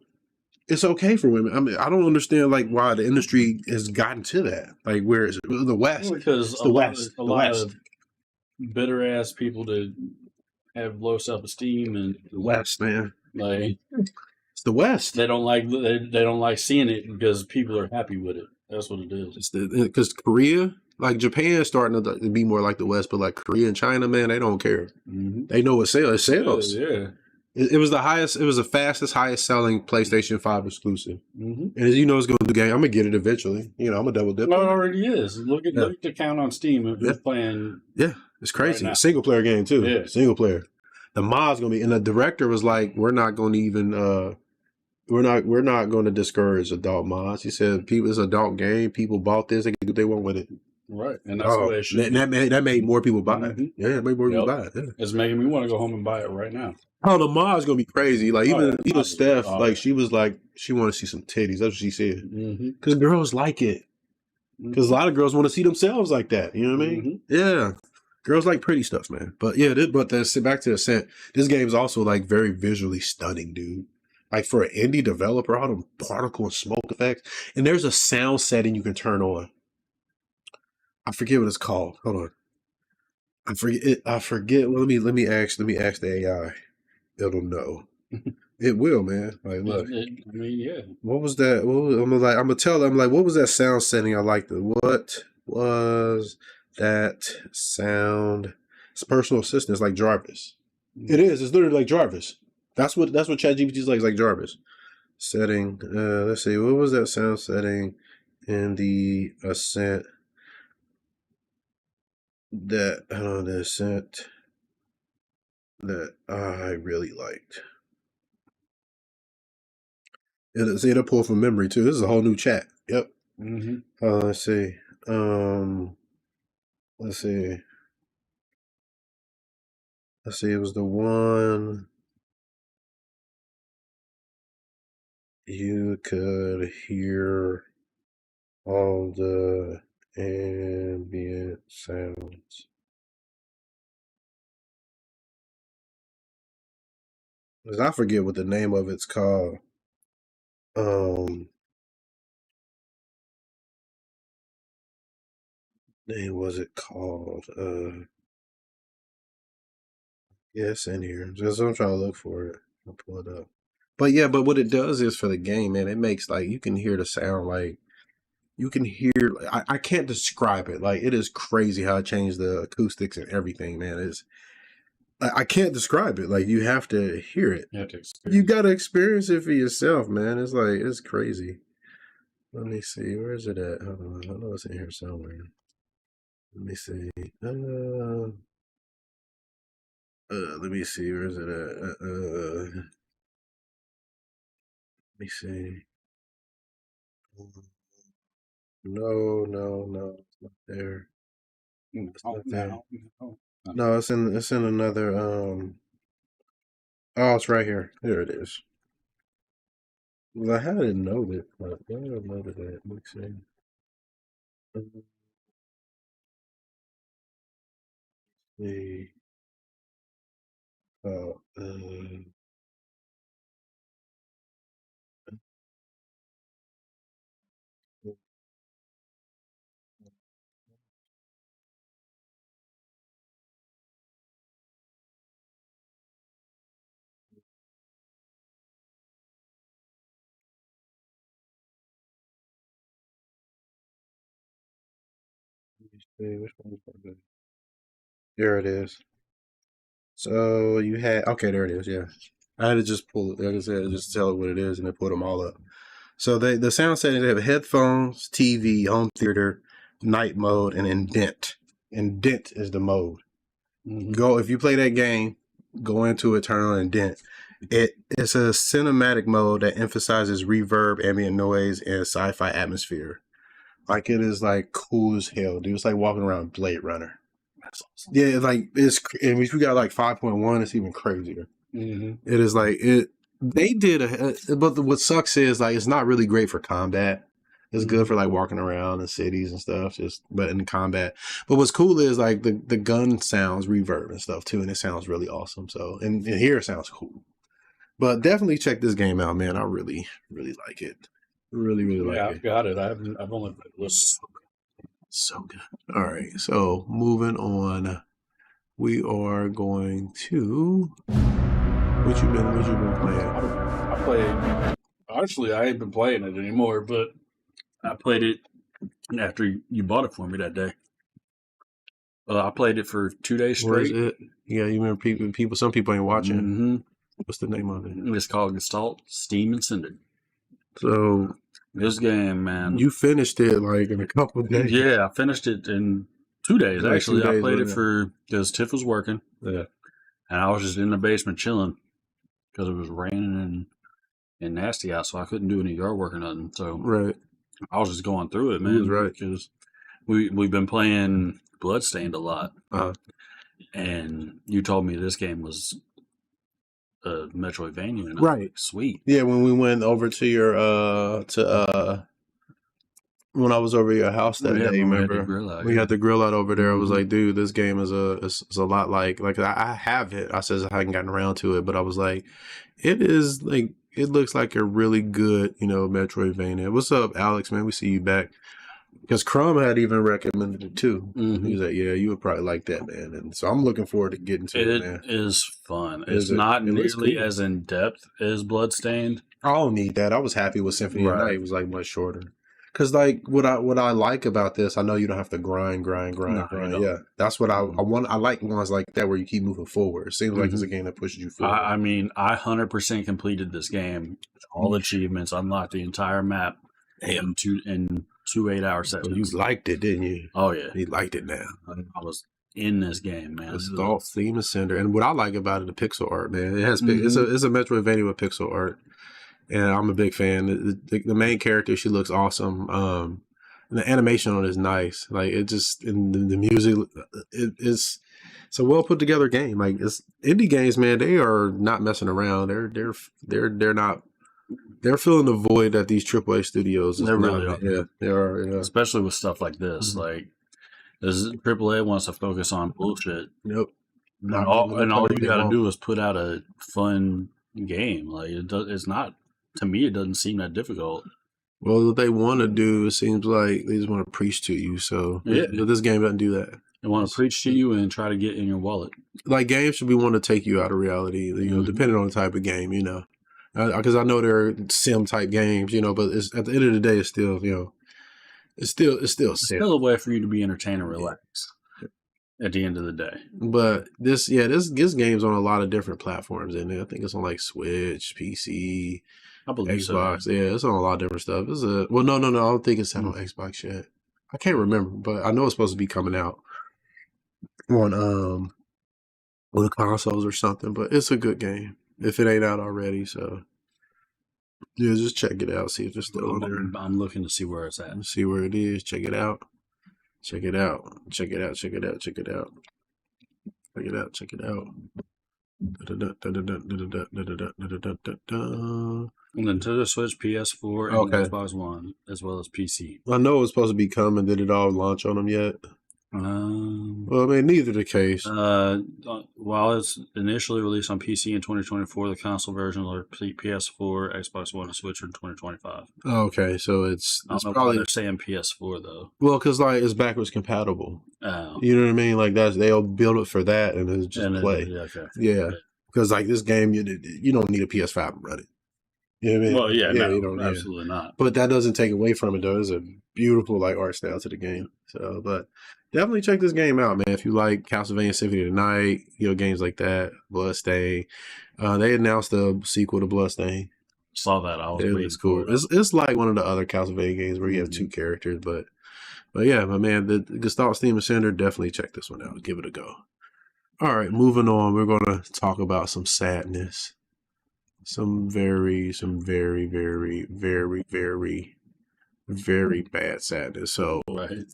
it's okay for women. I mean, I don't understand why the industry has gotten to that. Where is it? The West? Because it's the West. A lot of bitter ass people that have low self esteem and the West, man. It's the West. They don't like seeing it because people are happy with it. That's what it is. Because Korea, Japan, is starting to be more like the West, but Korea and China, man, they don't care. They know what sells. It sells. Yeah. It was the highest. It was the fastest, highest selling PlayStation 5 exclusive. And as you know, it's going to do game. I'm gonna get it eventually. I'm a double dip. No, it already is. Look at the count on Steam of who's playing. Yeah, it's crazy. Right, single player game too. Yeah, single player. The mod's gonna be, and the director was like, "We're not going to even. We're not going to discourage adult mods." He said, "People, it's an adult game. People bought this. They can do what they want with it." Right, and that's the way it should. That made more people buy it. Yeah, it made more people buy it. Yeah. It's making me want to go home and buy it right now. Oh, the mod's gonna be crazy. Even Steph, she was she wanted to see some titties. That's what she said. Because girls like it. Because a lot of girls want to see themselves like that. You know what I mean? Yeah. Girls like pretty stuff, man. But yeah, back to the Ascent. This game is also very visually stunning, dude. For an indie developer, all them particle and smoke effects. And there's a sound setting you can turn on. I forget what it's called. Hold on. I forget. Well, let me ask the AI. It'll know. It will, man. Like, look. I mean, yeah. What was that? I'm gonna tell them, like, what was that sound setting I liked? What was that sound? It's personal assistant. It's like Jarvis. It is. It's literally like Jarvis. That's what ChatGPT is like. It's like Jarvis. Setting. Let's see. What was that sound setting in the Ascent? The Ascent that I really liked. It'll pull from memory too. This is a whole new chat. Yep. Mm-hmm. Let's see. Let's see. It was the one you could hear all the ambient sounds. Because I forget what the name of it's called. Name was it called? Yeah, it's in here. Just I'm trying to look for it. I'll pull it up. But yeah, but what it does is for the game, man, it makes like you can hear the sound, like you can hear. I can't describe it. Like it is crazy how it changed the acoustics and everything, man. It's I can't describe it. Like you have to hear it. You got to experience it for yourself, man. It's like it's crazy. Let me see. Where is it at? Hold on. I know it's in here somewhere. Let me see. Let me see. Where is it at? Let me see. No, it's not there. It's not there. No, it's in another. Oh, it's right here. There it is. Well, I had it noted, but I don't know that. Let me see. Which one is that? There it is. So you had there it is. Yeah, I had to just pull it. Like I said, just tell it what it is, and then put them all up. So the sound settings, they have headphones, TV, home theater, night mode, and indent. Indent is the mode. Mm-hmm. If you play that game, go into it, turn on indent. It's a cinematic mode that emphasizes reverb, ambient noise, and sci-fi atmosphere. Like it is like cool as hell, dude. It's like walking around Blade Runner. That's awesome. Yeah, like and if you got like 5.1, it's even crazier. Mm-hmm. It is like it. They did but what sucks is like it's not really great for combat. It's good for like walking around in cities and stuff, but in combat. But what's cool is like the gun sounds reverb and stuff too, and it sounds really awesome. So and here it sounds cool. But definitely check this game out, man. I really, really like it. Really like it. Yeah, I've got it. I've only played it. So good. All right. So moving on, we are going to. What you been playing? Honestly, I ain't been playing it anymore, but I played it after you bought it for me that day. I played it for 2 days straight. Where is it? Yeah, you remember people. Some people ain't watching. Mm-hmm. What's the name of it? It's called Gestalt, Steam, and Cinder. So this game, man, you finished it like in a couple of days. Yeah, I finished it in 2 days. Actually, I played it because Tiff was working. Yeah, and I was just in the basement chilling because it was raining and nasty out, so I couldn't do any yard work or nothing. So right, I was just going through it, man. That's right, because we've been playing Bloodstained a lot, and you told me this game was a Metroidvania, and right? Like, sweet. Yeah, when we went over to your when I was over at your house that day, remember? We had the grill out over there. I was like, dude, this game is a lot like I have it. I says I hadn't gotten around to it, but I was like, it is like it looks like a really good, Metroidvania. What's up, Alex? Man, we see you back. Because Crumb had even recommended it too. Mm-hmm. He was like, "Yeah, you would probably like that, man." And so I'm looking forward to getting to it, man. It is fun. It's not nearly as in depth as Bloodstained. I don't need that. I was happy with Symphony of Night. It was like much shorter. Because like what I like about this, I know you don't have to grind. Yeah, that's what I want. I like ones like that where you keep moving forward. It seems like it's a game that pushes you forward. I mean, I 100% completed this game. All achievements, unlocked the entire map in 2 8-hour sessions. You liked it, didn't you? Oh yeah, you liked it now. I was in this game, man. Gestalt, theme, and Cinder, and what I like about it, the pixel art, man. It has it's a Metroidvania with pixel art. And I'm a big fan. The main character, she looks awesome. And the animation on it is nice. Like it just, and the music, it's a well put together game. Like it's indie games, man. They are not messing around. They're not. They're filling the void that these AAA studios. They really are. Yeah, they are. Yeah. Especially with stuff like this. Like, this AAA wants to focus on bullshit. Yep. And all you got to do is put out a fun game. Like it's not. To me, it doesn't seem that difficult. Well, what they want to do, it seems like they just want to preach to you. So this game doesn't do that. They want to preach to you and try to get in your wallet. Like games should be one to take you out of reality, depending on the type of game, Because I know there are sim type games, but it's, at the end of the day, it's still, it's still a way for you to be entertained and relax. At the end of the day. But this game's on a lot of different platforms in there. I think it's on like Switch, PC, I believe Xbox. So. Yeah, it's on a lot of different stuff. No, I don't think it's out on Xbox yet. I can't remember, but I know it's supposed to be coming out on the consoles or something. But it's a good game if it ain't out already. So yeah, just check it out. See if it's still on there. I'm looking to see where it's at. See where it is. Check it out. Check it out. Check it out. Check it out. Check it out. Check it out. Check it out. Nintendo Switch, PS4, and Xbox One, as well as PC. I know it's supposed to be coming. Did it all launch on them yet? Well, I mean, neither the case. While it's initially released on PC in 2024, the console versions are PS4, Xbox One, and Switch in 2025. Okay, so it's probably they're saying PS4 though. Well, because like it's backwards compatible. Oh. You know what I mean? Like they'll build it for that, and it's just play. Yeah, because like this game, you don't need a PS5 to run it. You know what I mean? Well, you don't, absolutely not. But that doesn't take away from it, though. It's a beautiful like art style to the game. So, but definitely check this game out, man. If you like Castlevania Symphony of the Night, games like that, Bloodstain. They announced a sequel to Bloodstain. Saw that. I was waiting cool. It's like one of the other Castlevania games where you have two characters, but yeah, my man, the Gestalt, Steam, and Cinder, definitely check this one out. Give it a go. All right, moving on. We're gonna talk about some sadness. Some very, very, very, very, very bad sadness. So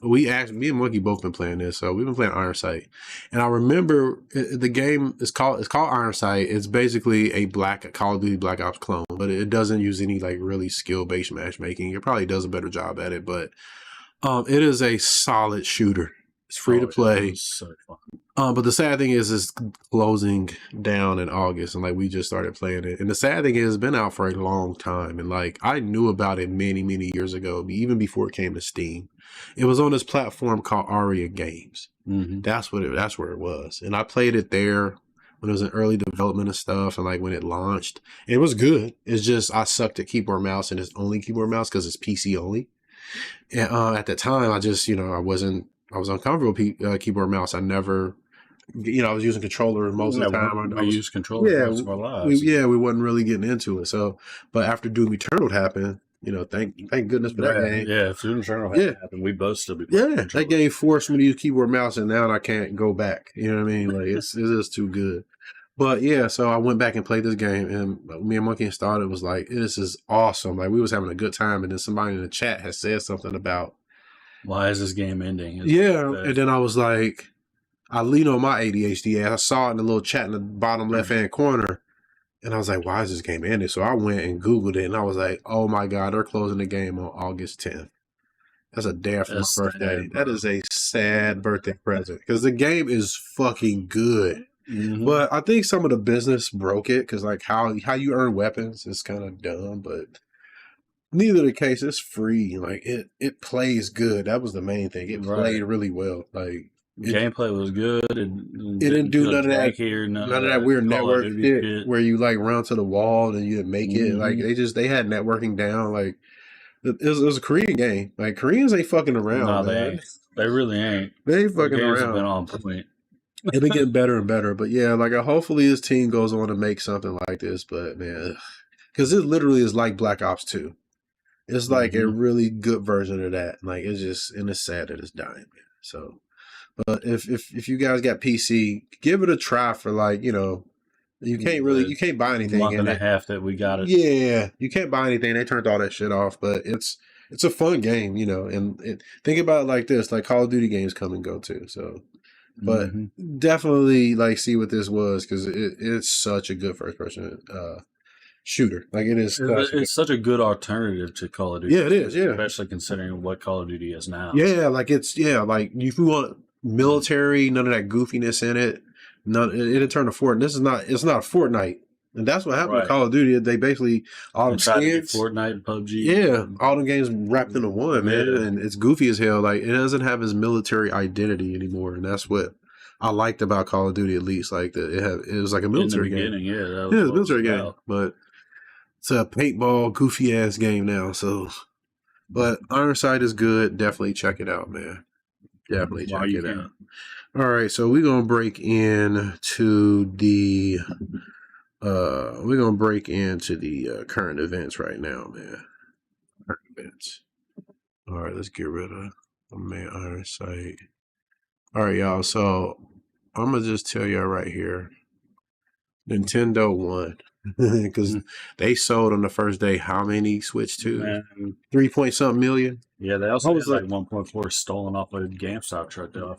me and Monkey both been playing this. So we've been playing Ironsight, and I remember the game is called Ironsight. It's basically a Call of Duty Black Ops clone, but it doesn't use any like really skill based matchmaking. It probably does a better job at it, but it is a solid shooter. It's free to play. So fun. But the sad thing is it's closing down in August, and like we just started playing it. And the sad thing is it's been out for a long time, and like I knew about it many, many years ago, even before it came to Steam. It was on this platform called Aria Games. Mm-hmm. That's where it was, and I played it there when it was in early development and stuff, and like when it launched. It was good. It's just I sucked at keyboard mouse, and it's only keyboard mouse because it's PC only. And at the time, I just I was uncomfortable with keyboard mouse. I never, I was using controller most of the time. I used controller most of our lives. We wasn't really getting into it. So, but after Doom Eternal happened, thank goodness for that game. Yeah, if Doom Eternal happened, we both still be playing controller. That game forced me to use keyboard mouse, and now I can't go back. You know what I mean? Like it's just too good. But yeah, so I went back and played this game, and me and Monkey installed it. Was like, this is awesome. Like we was having a good time, and then somebody in the chat has said something about, why is this game ending? And then I was like, I leaned on my ADHD ass. I saw it in the little chat in the bottom left-hand corner, and I was like, why is this game ending? So I went and Googled it, and I was like, oh my God, they're closing the game on August 10th. That's a day after my birthday. That is a sad birthday present, because the game is fucking good. Mm-hmm. But I think some of the business broke it, because like how you earn weapons is kind of dumb, but Neither the case. It's free. Like it plays good. That was the main thing. It played really well. Like gameplay was good. It didn't do none of that. None of that weird network shit where you like run to the wall and you didn't make it. Like they had networking down. Like it was a Korean game. Like Koreans ain't fucking around. No, they ain't. They really ain't. They ain't fucking around. Have been on point. They've been getting better and better. But yeah, like hopefully his team goes on to make something like this. But man, because it literally is like Black Ops 2. It's like a really good version of that. Like it's just, and it's sad that it's dying, man. So, but if you guys got PC, give it a try for like, you know, you can't buy anything. Month and a half that we got it. Yeah, you can't buy anything. They turned all that shit off, but it's a fun game, you know. And think about it like this: like Call of Duty games come and go too. So, but definitely like see what this was because it's such a good first person shooter. Like it is. It's such a good alternative to Call of Duty. Yeah, it is. Yeah, especially considering what Call of Duty is now. Yeah, like like if you want military, none of that goofiness in it. It'll turn to Fortnite. It's not Fortnite, and that's what happened to Call of Duty. They basically all them skins, Fortnite, PUBG. Yeah, all them games wrapped into one, man, and it's goofy as hell. Like it doesn't have its military identity anymore, and that's what I liked about Call of Duty. At least, like it was like a military game. Yeah, it was a military game, but it's a paintball goofy ass game now. So, but Ironsight is good. Definitely check it out, man. Definitely check it out. All right, so we're gonna break into the current events right now, man. Current events. All right, let's get rid of man Ironsight. All right, y'all. So I'm gonna just tell y'all right here, Nintendo won because they sold on the first day. How many Switch 2? 3 point something million. Yeah, they also had like 1.4 stolen off a GameStop truck though.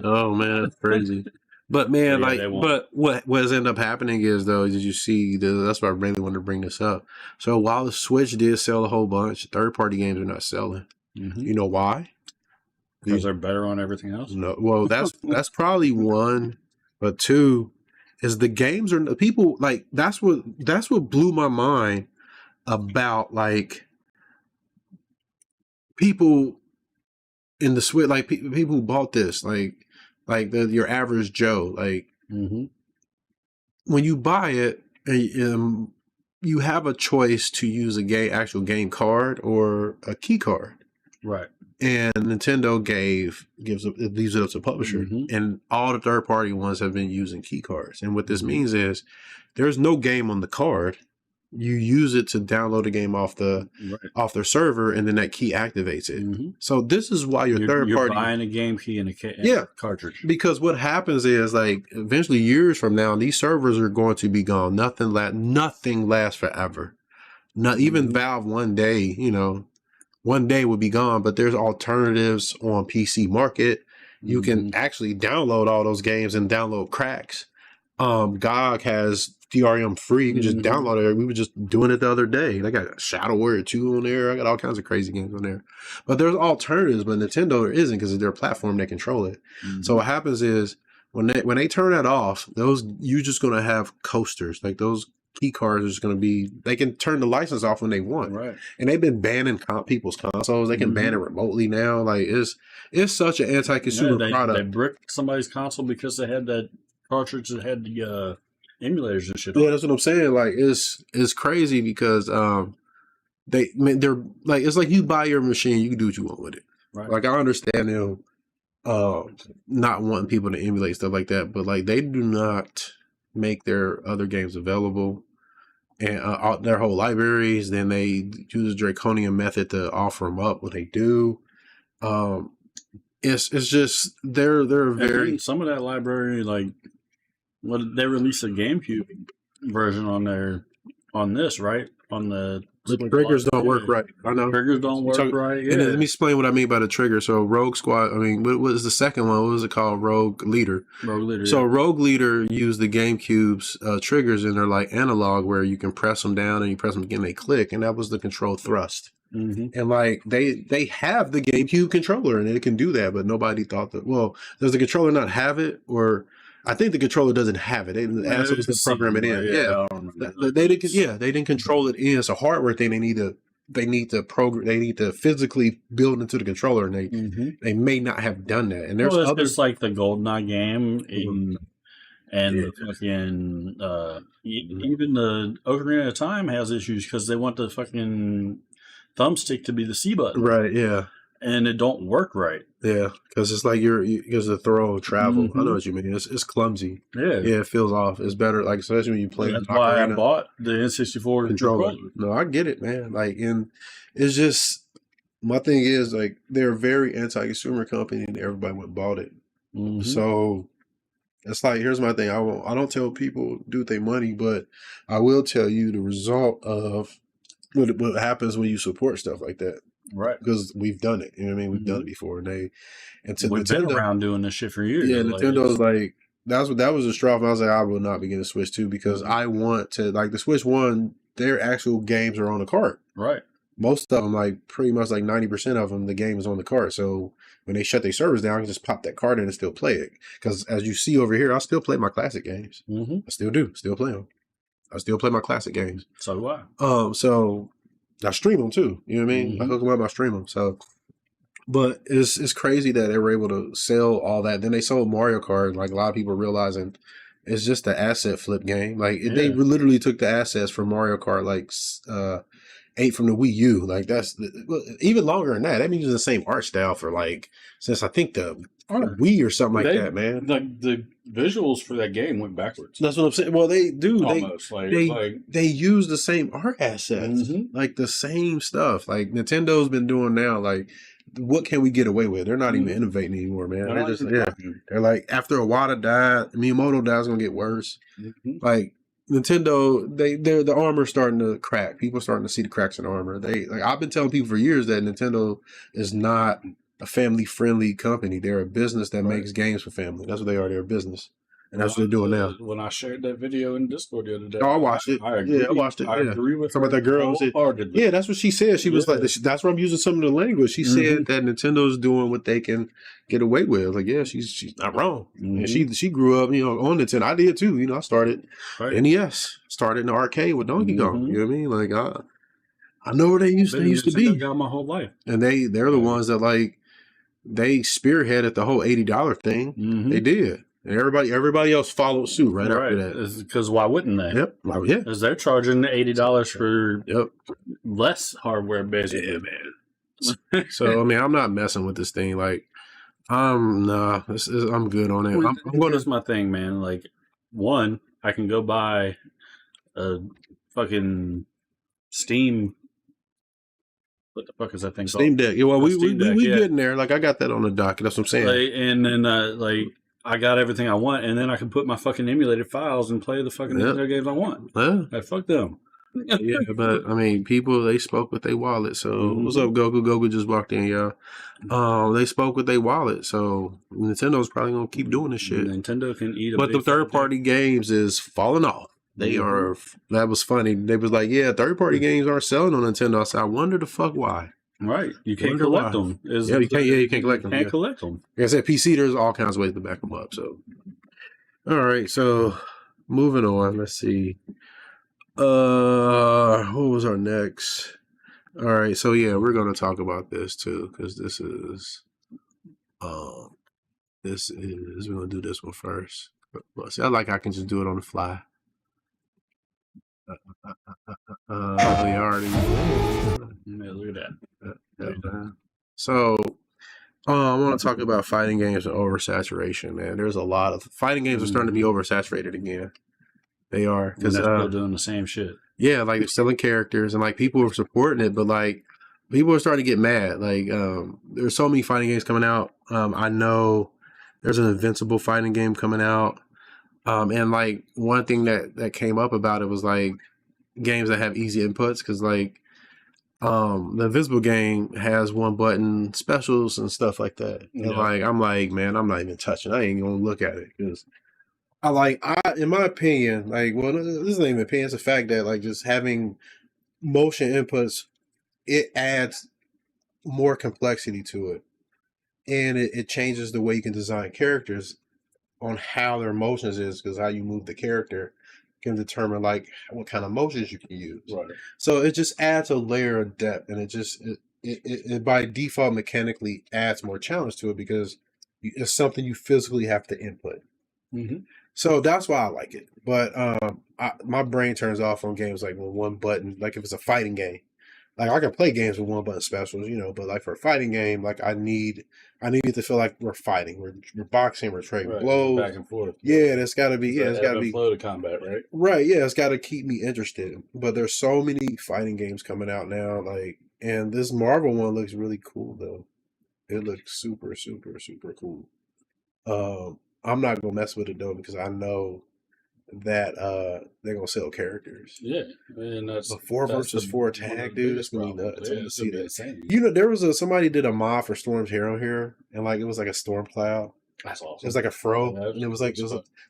Oh man, that's crazy. But man, but what has ended up happening is though, did you see? That's why I really wanted to bring this up. So while the Switch did sell a whole bunch, third-party games are not selling. You know why? Because they're better on everything else. No, well, that's probably one, but two is the games are people like that's what blew my mind about like. People in the Switch, like people who bought this, like your average Joe, like when you buy it, you have a choice to use actual game card or a key card, right? And Nintendo leaves it up to publisher, and all the third party ones have been using key cards. And what this means is there's no game on the card. You use it to download a game off their server, and then that key activates it. So this is why you're third party buying a game key and a cartridge. Because what happens is like eventually years from now, these servers are going to be gone. Nothing lasts forever. Not even Valve one day would be gone. But there's alternatives on PC market. You can actually download all those games and download cracks. GOG has DRM free. You can just download it. We were just doing it the other day. I got Shadow Warrior 2 on there. I got all kinds of crazy games on there. But there's alternatives, but Nintendo isn't because of their platform. They control it. So what happens is when they turn that off, you're just gonna have coasters. Like those key cards are just gonna be. They can turn the license off when they want. Right. And they've been banning people's consoles. They can ban it remotely now. Like it's such an anti-consumer product. They bricked somebody's console because they had that cartridge that had the emulators and shit. Yeah, that's what I'm saying. Like it's crazy because they're like it's like you buy your machine, you can do what you want with it. Right. Like I understand them not wanting people to emulate stuff like that, but like they do not make their other games available and their whole libraries. Then they use a draconian method to offer them up when they do. It's just they're very some of that library like. Well, they released a GameCube version on this, right? On the triggers don't work right. I know triggers don't work right. Yeah. And let me explain what I mean by the trigger. So Rogue Squad. I mean, what was the second one? What was it called? Rogue Leader. Rogue Leader. So Rogue Leader used the GameCube's triggers, and they're like analog, where you can press them down and you press them again, they click, and that was the controlled thrust. And like they have the GameCube controller, and it can do that, but nobody thought that. Well, does the controller not have it, or I think the controller doesn't have it. They asked us to program it in. They didn't control it in. It's a hardware thing. They need to they need to program, they need to physically build into the controller, and they may not have done that. And there's it's just like the GoldenEye game and the fucking even the Ocarina of Time has issues because they want the fucking thumbstick to be the C button, right? Yeah, and it don't work right. Yeah, because it's like because the throw travel. I know what you mean. It's clumsy. Yeah, it feels off. It's better, like especially when you play. That's why I bought the N64 controller. No, I get it, man. Like, and it's just my thing is like they're a very anti-consumer company, and everybody went and bought it. So it's like, here's my thing. I don't tell people do with their money, but I will tell you the result of what happens when you support stuff like that. Right, because we've done it. You know what I mean? We've done it before, and we've Nintendo, been around doing this shit for years. Yeah, Nintendo's like that was a straw. I was like, I will not be getting a Switch 2 because I want to like the Switch 1. Their actual games are on the cart. Right. Most of them, like pretty much like 90% of them, the game is on the cart. So when they shut their servers down, I can just pop that card in and still play it. Because as you see over here, I still play my classic games. I still do. Still play them. I still play my classic games. So do I. So I stream them too. You know what I mean? I hook them up, I stream them. So, but it's crazy that they were able to sell all that. Then they sold Mario Kart. Like a lot of people realizing it's just the asset flip game. Like they literally took the assets from Mario Kart, like 8 from the Wii U. Like that's even longer than that. That means it's the same art style for like since I think the Wii or something like that, man. The visuals for that game went backwards. That's what I'm saying. Well, they do. Almost. They use the same art assets, like the same stuff. Like Nintendo's been doing now. Like, what can we get away with? They're not even innovating anymore, man. They're just they're like after Iwata died, Miyamoto died, it's gonna get worse. Like Nintendo, they're the armor's starting to crack. People are starting to see the cracks in the armor. I've been telling people for years that Nintendo is not a family-friendly company. They're a business that makes games for family. That's what they are. They're a business. And that's what they're doing now. When I shared that video in Discord the other day. Oh, I watched it. I agree. Yeah, I watched it. I agree with her. About that girl. Yeah, that's what she said. She was like, that's where I'm using some of the language. She said that Nintendo's doing what they can get away with. I was like, yeah, she's not wrong. And she grew up, on Nintendo. I did too. I started NES. Started in the arcade with Donkey Kong. You know what I mean? Like, I know where they used to be. Got my whole life. And they're the ones that like, they spearheaded the whole $80 thing. They did. And everybody else followed suit right after that. Because why wouldn't they? Yep. Yeah. Because they're charging $80 for less hardware, basically. Yeah, man. So, I mean, I'm not messing with this thing. Like, I'm good on it. Here's my thing, man. Like, one, I can go buy a fucking Steam. What the fuck is that thing called? Steam Deck. Yeah, well, we getting there. Like, I got that on the docket. That's what I'm saying. Like, and then, I got everything I want, and then I can put my fucking emulated files and play the fucking Nintendo games I want. Like, fuck them. Yeah, but, I mean, people, they spoke with their wallet. So, what's up, Goku? Goku just walked in, y'all. They spoke with their wallet. So, Nintendo's probably going to keep doing this shit. Nintendo can eat a But the third-party games is falling off. They are, that was funny. They was like, yeah, third-party games aren't selling on Nintendo. I said, I wonder the fuck why. You can't collect them. You can't collect them. Collect them. Like I said, PC, there's all kinds of ways to back them up. So, all right. So, moving on. Let's see. What was our next? All right. So, yeah, we're going to talk about this too, because this is, we're going to do this one first. See, I can just do it on the fly. Look at that. So, I want to talk about fighting games and oversaturation, man. There's a lot of fighting games are starting to be oversaturated again. They are because they're still doing the same shit. Yeah, like they're selling characters and like people are supporting it, but like people are starting to get mad. Like, there's so many fighting games coming out. I know there's an Invincible fighting game coming out. And like one thing that came up about it was like games that have easy inputs because like the Invincible game has one button specials and stuff like that. And like I'm like, man, I'm not even touching. I ain't gonna look at it because in my opinion, like, well, this isn't even opinion. It's a fact that like just having motion inputs, it adds more complexity to it, and it changes the way you can design characters on how their motions is because how you move the character can determine like what kind of motions you can use. Right. So it just adds a layer of depth, and it by default mechanically adds more challenge to it because it's something you physically have to input. Mm-hmm. So that's why I like it. But my brain turns off on games like with one button, like if it's a fighting game. Like I can play games with one button specials, but like for a fighting game, like I need it to feel like we're fighting, we're boxing, we're trading blows, back and forth. Yeah, that's got to be. Yeah, it's got to be flow to combat, right? Right. Yeah, it's got to keep me interested. But there's so many fighting games coming out now, and this Marvel one looks really cool though. It looks super, super, super cool. I'm not gonna mess with it though because I know that they're gonna sell characters. Yeah, and that's the 4 versus 4 tag, dude. It's gonna be nuts. Yeah, to see that. There was somebody did a mod for Storm's Hero here, and like it was like a storm cloud. That's awesome. It was like a fro, and it was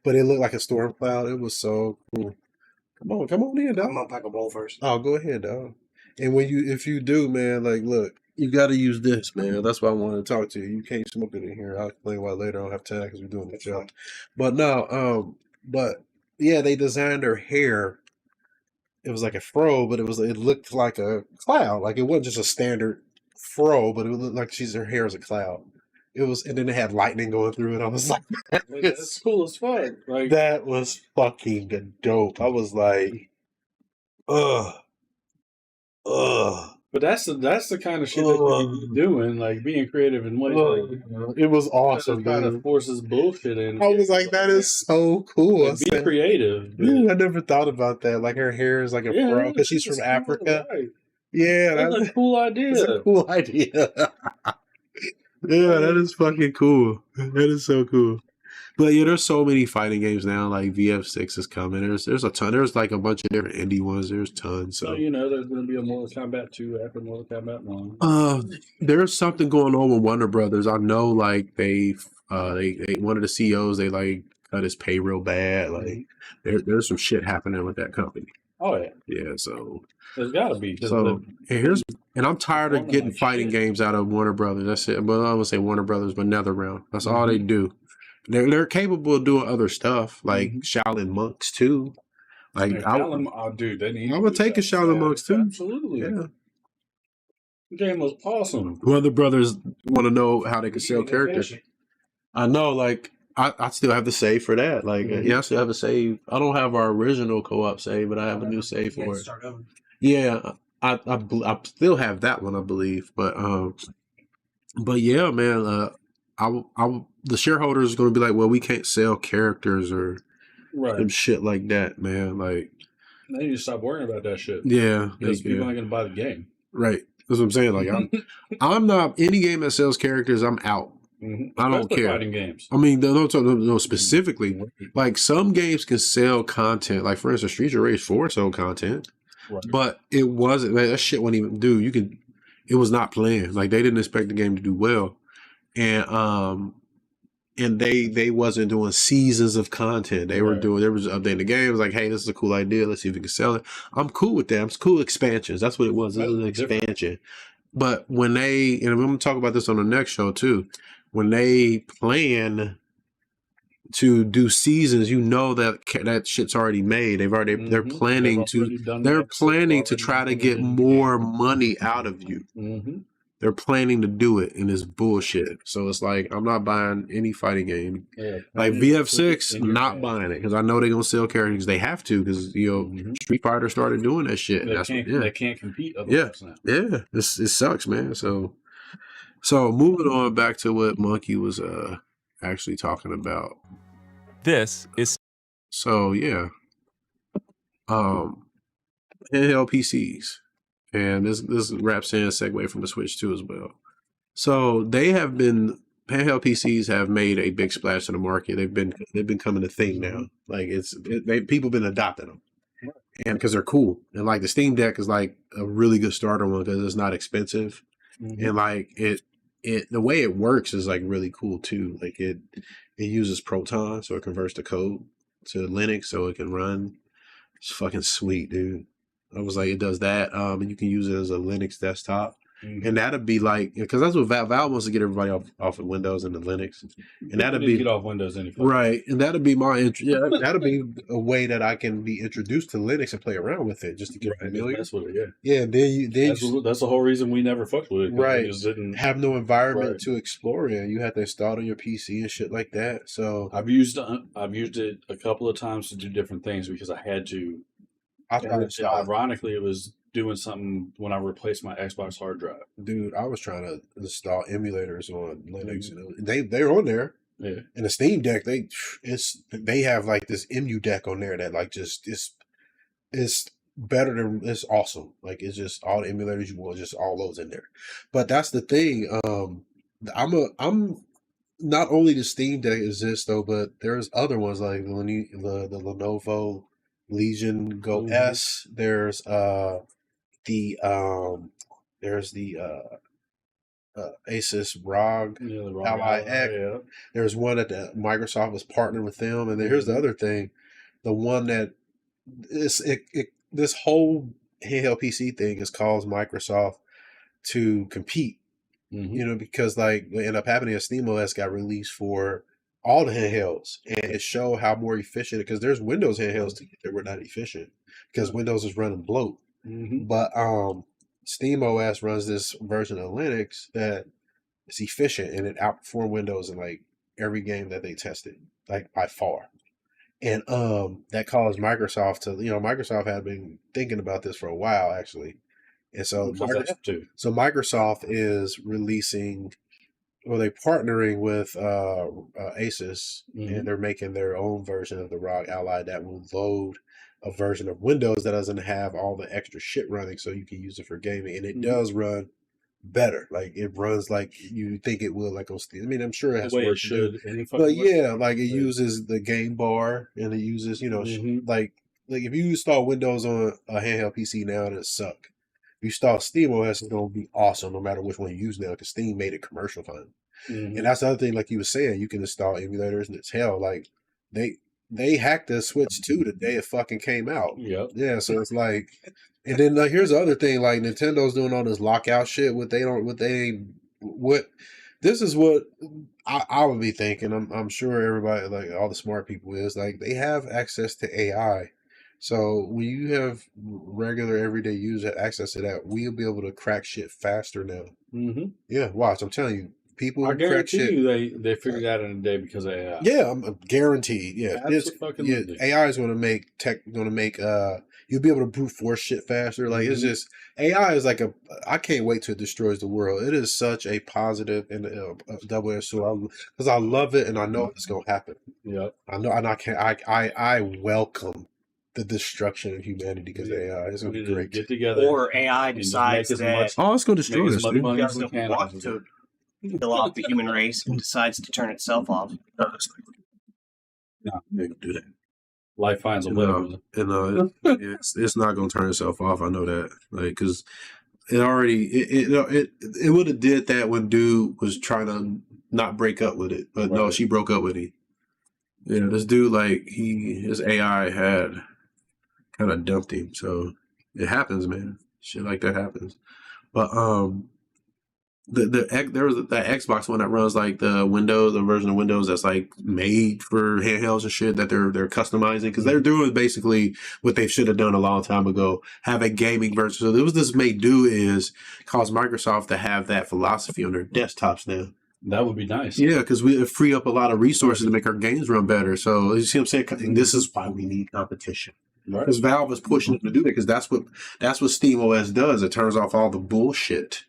but it looked like a storm cloud. It was so cool. Come on in, dog. I'm gonna pack a bowl first. Oh, go ahead, dog. And if you do, man, like look. You got to use this, man. That's why I wanted to talk to you. You can't smoke it in here. I'll explain why later. I don't have time because we're doing the show. But no, but yeah, they designed her hair. It was like a fro, but it looked like a cloud. Like it wasn't just a standard fro, but it looked like her hair was a cloud. It was, and then it had lightning going through it. I was like, that's cool as fuck. Like that was fucking dope. I was like, ugh. But that's the kind of shit that you're doing, like being creative in ways. It was awesome. Kind of forces bullshit in. I was like, that is so cool. Be creative. Dude, I never thought about that. Like her hair is like a fro because she's from Africa. Right. Yeah, that's a cool idea. That's a cool idea. Yeah, that is fucking cool. That is so cool. But yeah, there's so many fighting games now. Like VF6 is coming. There's a ton. There's like a bunch of different indie ones. There's tons. So there's going to be a Mortal Kombat 2 after Mortal Kombat 1. There's something going on with Warner Brothers. I know, like they one of the CEOs they like cut his pay real bad. Like there's some shit happening with that company. Oh yeah, yeah. So there's got to be. So and I'm tired of getting fighting games out of Warner Brothers. That's it. But I would say Warner Brothers, but NetherRealm. That's all they do. They're capable of doing other stuff like Shaolin Monks too. Like dude, they need. I would take a Shaolin Monks too. Absolutely, yeah. The game was awesome. Warner Brothers want to know how they can sell characters. I know, like I still have the save for that. Like I still have a save. I don't have our original co-op save, but I have a new save for it. Yeah, I still have that one, I believe. But yeah, man. The shareholders are going to be like, well, we can't sell characters or some shit like that, man. Like, they need to stop worrying about that shit. Yeah, because people aren't going to buy the game. Right, that's what I'm saying. Like, I'm not any game that sells characters. I'm out. I don't care. Fighting games. I mean, no, specifically. Like some games can sell content. Like for instance, Streets of Rage 4 sold content, but it wasn't. Man, that shit wasn't even do. It was not planned. Like they didn't expect the game to do well. And they wasn't doing seasons of content. They were just updating the game. It was like, hey, this is a cool idea. Let's see if we can sell it. I'm cool with that. It's cool expansions. That's what it was. It was an expansion. But when and I'm going to talk about this on the next show too. When they plan to do seasons, that shit's already made. They're planning to try to get more money out of you. They're planning to do it, and it's bullshit. So it's like, I'm not buying any fighting game. Yeah, like VF6, not buying it because I know they're gonna sell characters. They have to because Street Fighter started doing that shit. They can't compete. Yeah. It sucks, man. So moving on back to what Munkee was actually talking about. This is handheld PCs. And this wraps in a segue from the Switch too as well. So handheld PCs have made a big splash in the market. They've been becoming a thing now. Like people been adopting them, and because they're cool. And like the Steam Deck is like a really good starter one because it's not expensive, and like the way it works is like really cool too. Like it uses Proton, so it converts the code to Linux, so it can run. It's fucking sweet, dude. I was like, it does that. And you can use it as a Linux desktop. And that'd be like, because that's what Valve wants to get everybody off of Windows and the Linux, and that'd be get off Windows anyway. Right, and that'd be that'd be a way that I can be introduced to Linux and play around with it, just to get familiar. That's what it, yeah. That's the whole reason we never fucked with it. Right, we just didn't have no environment to explore in. You had to install it on your PC and shit like that. So I've used it a couple of times to do different things because I had to. Ironically, it was doing something when I replaced my Xbox hard drive. Dude, I was trying to install emulators on Linux, and they're on there. Yeah. And the Steam Deck, they have like this EMU deck on there that like just it's better than, it's awesome. Like it's just all the emulators you want, just all those in there. But that's the thing. I'm not only the Steam Deck exists though, but there's other ones like the Lenovo Legion Go S. There's the Asus ROG Ally X. Yeah. There's one that Microsoft was partnering with them, and then here's the other thing, the one that this whole handheld PC thing has caused Microsoft to compete. You know, because like what ended up happening is SteamOS got released for all the handhelds, and it showed how more efficient, because there's Windows handhelds that were not efficient because Windows is running bloat. But SteamOS runs this version of Linux that is efficient, and it outperformed Windows in like every game that they tested, like by far. And that caused Microsoft to, Microsoft had been thinking about this for a while actually, and so Microsoft is releasing, they're partnering with Asus, and they're making their own version of the ROG Ally that will load a version of Windows that doesn't have all the extra shit running, so you can use it for gaming, and it does run better. Like it runs like you think it will, like on Steam. I mean, I'm sure it has work to do, but yeah, like it uses the game bar, and it uses, like if you install Windows on a handheld PC now, it'll suck. If you install SteamOS, it's gonna be awesome no matter which one you use now, because Steam made it commercial fun. And that's the other thing, like you were saying, you can install emulators, and it's hell. Like they hacked the Switch 2 the day it fucking came out. Yeah, so it's like, and then like here's the other thing, like Nintendo's doing all this lockout shit. This is what I would be thinking. I'm sure everybody, like all the smart people, is like they have access to AI. So when you have regular everyday users access to that, we'll be able to crack shit faster now. Yeah, watch. I'm telling you. People I guarantee you they figured that in a day because of AI. Yeah, I'm guaranteed. Yeah, AI is going to make you'll be able to brute force shit faster. Like it's just, AI is like I can't wait till it destroys the world. It is such a positive and a double-edged sword, because I love it and I know it's going to happen. Yeah, I know, and I welcome the destruction of humanity because of AI. It's going to be great. Get together, or AI decides that it's going to destroy us. It doesn't want to kill off the human race and decides to turn itself off. No, they can do that. Life finds a way. It's not going to turn itself off. I know that, like, because it already it would have did that when dude was trying to not break up with it, but no, she broke up with him. Yeah, this dude, like his AI had kind of dumped him, so it happens, man. Shit like that happens, but there was that Xbox one that runs like the version of Windows that's like made for handhelds and shit that they're customizing, because they're doing basically what they should have done a long time ago, have a gaming version. So this may do is cause Microsoft to have that philosophy on their desktops now. That would be nice. Yeah, because we free up a lot of resources to make our games run better. So you see what I'm saying? This is why we need competition. Because Valve is pushing them to do that, because that's what SteamOS does. It turns off all the bullshit.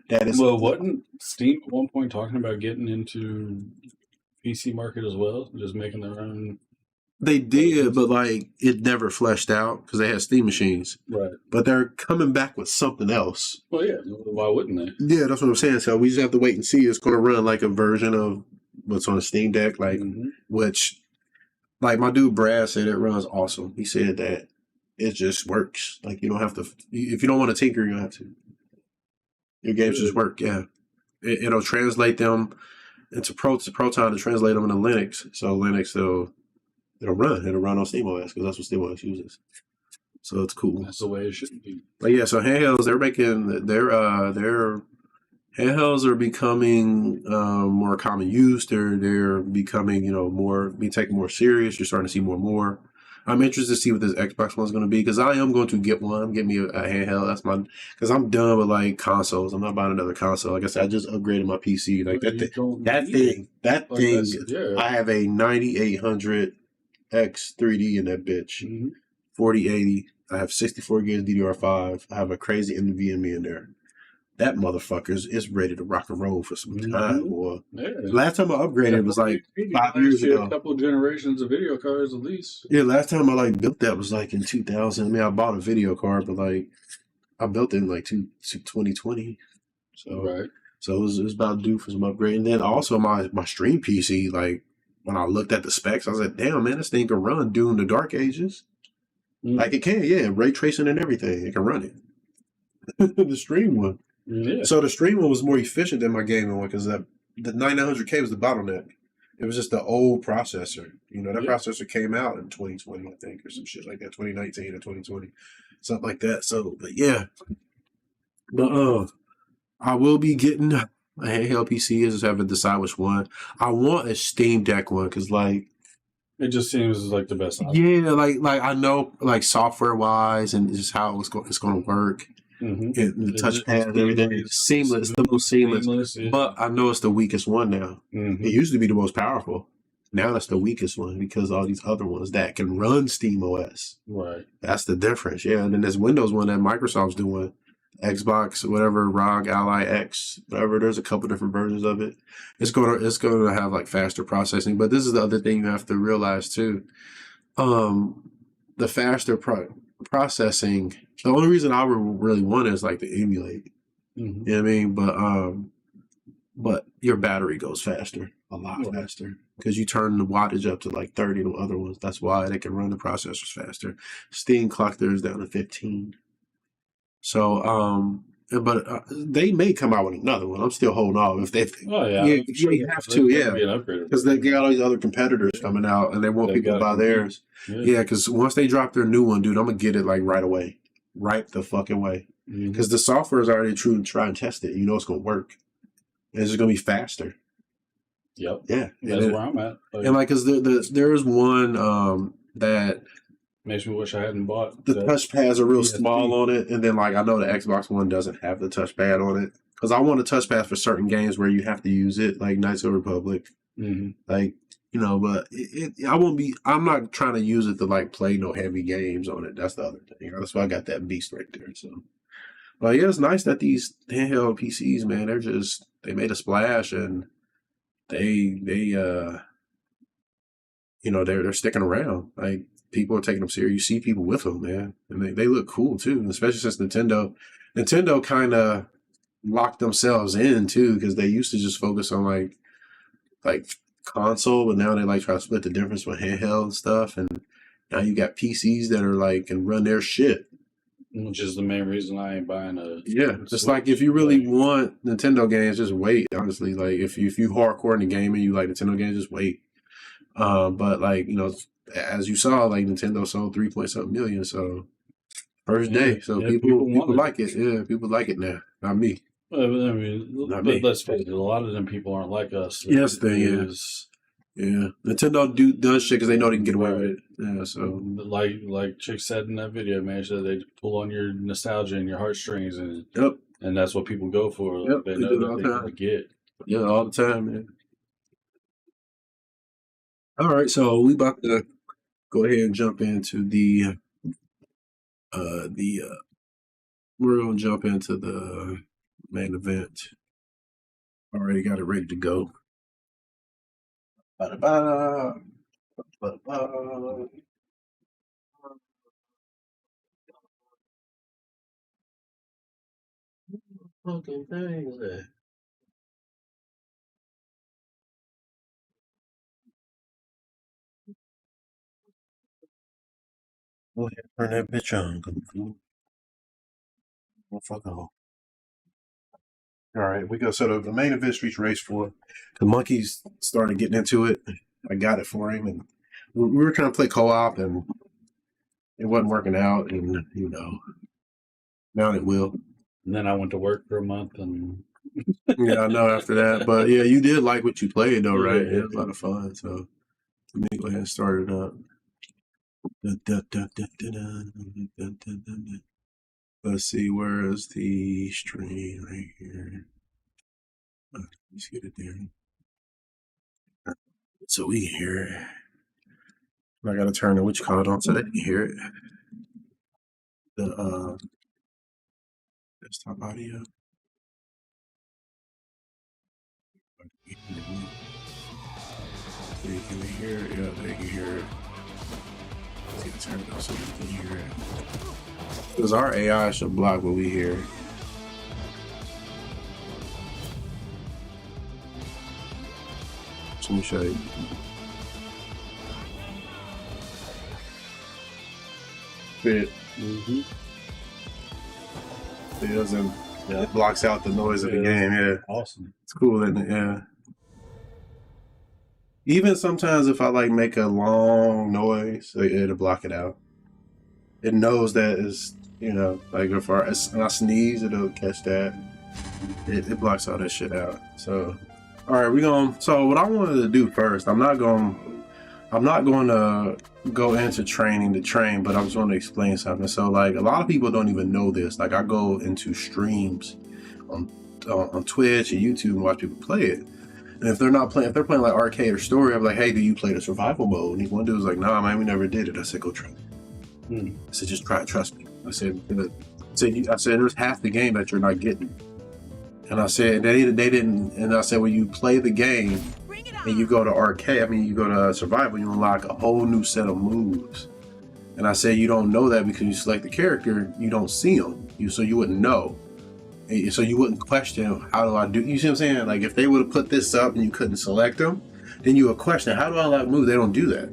Wasn't Steam at one point talking about getting into PC market as well, just making their own? They did, but like it never fleshed out because they had Steam machines. Right. But they're coming back with something else. Well, yeah. Why wouldn't they? Yeah, that's what I'm saying. So we just have to wait and see. It's going to run like a version of what's on a Steam Deck, like which, like my dude Brad said, it runs awesome. He said that it just works. Like you don't have to, if you don't want to tinker, you don't have to. Your games just work, yeah. It'll translate them into Proton to translate them into Linux. So Linux, it'll run on SteamOS, because that's what SteamOS uses. So it's cool. That's the way it should be. But yeah, so handhelds, they're making their handhelds are becoming more common use. They're becoming be taken more serious. You're starting to see more and more. I'm interested to see what this Xbox one's going to be because I am going to get one. Get me a handheld. That's because I'm done with like consoles. I'm not buying another console. Like I said, I just upgraded my PC. Like that thing. Yeah. I have a 9800 X3D in that bitch. 4080. I have 64 gigs DDR5. I have a crazy NVMe in there. That motherfucker is ready to rock and roll for some time, boy. Yeah. Last time I upgraded was like 5 years ago. A couple of generations of video cards at least. Yeah, last time I like built that was like in 2000. I mean, I bought a video card, but like I built it in like 2020. So it was about due for some upgrade. And then also my stream PC, like when I looked at the specs, I was like, damn man, this thing can run Doom the Dark Ages. Like it can, yeah, ray tracing and everything. It can run it. The stream one. Yeah. So the stream one was more efficient than my gaming one because the 9900K was the bottleneck. It was just the old processor. That processor came out in 2020, I think, or some shit like that, 2019 or 2020, something like that. So, but yeah. But I will be getting a handheld PC. I just haven't decided which one. I want a Steam Deck one because, like, it just seems like the best option. Yeah, like I know, like software wise, and just how it's going to work. And the touchpad and everything, it's seamless, the most seamless. Yeah. But I know it's the weakest one now. It used to be the most powerful. Now that's the weakest one because all these other ones that can run Steam OS. Right. That's the difference. Yeah, and then there's Windows one that Microsoft's doing. Xbox, whatever, ROG Ally X, whatever. There's a couple different versions of it. It's going to have like faster processing. But this is the other thing you have to realize too. The faster processing. The only reason I would really want it is like to emulate. You know what I mean? But your battery goes faster, a lot faster, because you turn the wattage up to like 30 to other ones. That's why they can run the processors faster. Steam clocked theirs down to 15. So, but they may come out with another one. I'm still holding off. If they, you have to, because they got all these other competitors coming out, and they want people to buy theirs. Yeah, because once they drop their new one, dude, I'm gonna get it like right away, right the fucking way, because the software is already true and try and test it. You know it's gonna work. And it's just gonna be faster. Yep. Yeah, that's where I'm at. And like, cause there is one that. Makes me wish I hadn't bought. The touchpads are real small on it, and then like I know the Xbox One doesn't have the touchpad on it because I want a touchpad for certain games where you have to use it, like Knights of the Republic, like But I won't be. I'm not trying to use it to like play no heavy games on it. That's the other thing. That's why I got that beast right there. So, but yeah, it's nice that these handheld PCs, man, they made a splash and they're sticking around. Like. People are taking them serious. You see people with them, man, and they look cool too. Especially since Nintendo kind of locked themselves in too, because they used to just focus on like console, but now they like try to split the difference with handheld and stuff. And now you got PCs that are like can run their shit, which is the main reason I ain't buying a. Yeah, it's like if you really want Nintendo games, just wait. Honestly, like if you hardcore in the gaming, you like Nintendo games, just wait. But like as you saw, like Nintendo sold 3.something million, so first day. So people like it. Yeah, people like it now. Not me. Well, I mean, let's face it. A lot of them people aren't like us. Yes, they is. Yeah, Nintendo does shit because they know they can get away with it. Yeah, so like Chick said in that video, man, so they pull on your nostalgia and your heartstrings, and and that's what people go for. Yep, they know that they're gonna get. Yeah, all the time, man. All right, so we about to go ahead and jump into we're gonna jump into the main event. Already got it ready to go. Ba-da-ba. Ba-da-ba. Fucking things there. Go ahead, turn that bitch on. All right, we go. So the main event, Streets Race 4. The monkeys started getting into it. I got it for him, and we were trying to play co-op, and it wasn't working out, and you know, now it will. And then I went to work for a month, and yeah, I know after that. But yeah, you did like what you played though, right? Yeah, it was a lot of fun. So let me go ahead and start it up. Let's see, where is the stream right here? Let's get it there. So we can hear it. I gotta turn the which code on so they can hear it. The desktop audio. They can hear it. Yeah, they can hear it. Let's turn it up so we can hear it. Because our AI should block what we hear. So let me show you. It doesn't. Yeah, it blocks out the noise of the game. Yeah, awesome. It's cool, isn't it? Yeah. Even sometimes if I like make a long noise, it'll block it out. It knows that is, you know, like if I sneeze, it'll catch that. It blocks all that shit out. So, all right, so what I wanted to do first, I'm not going to go into training to train, but I just want to explain something. So like a lot of people don't even know this. Like I go into streams on Twitch and YouTube and watch people play it. And if they're playing like arcade or story, I'm like, hey, do you play the survival mode? And one dude was like, nah, man, we never did it. I said, go try it. I said, just try it, trust me. I said, there's half the game that you're not getting. And I said, they didn't, and I said, when you play the game and you go to arcade, you go to survival, you unlock a whole new set of moves. And I said, you don't know that because you select the character, you don't see them. So you wouldn't know. So you wouldn't question, how do I do? You see what I'm saying? Like if they would have put this up and you couldn't select them, then you would question, how do I unlock moves? They don't do that.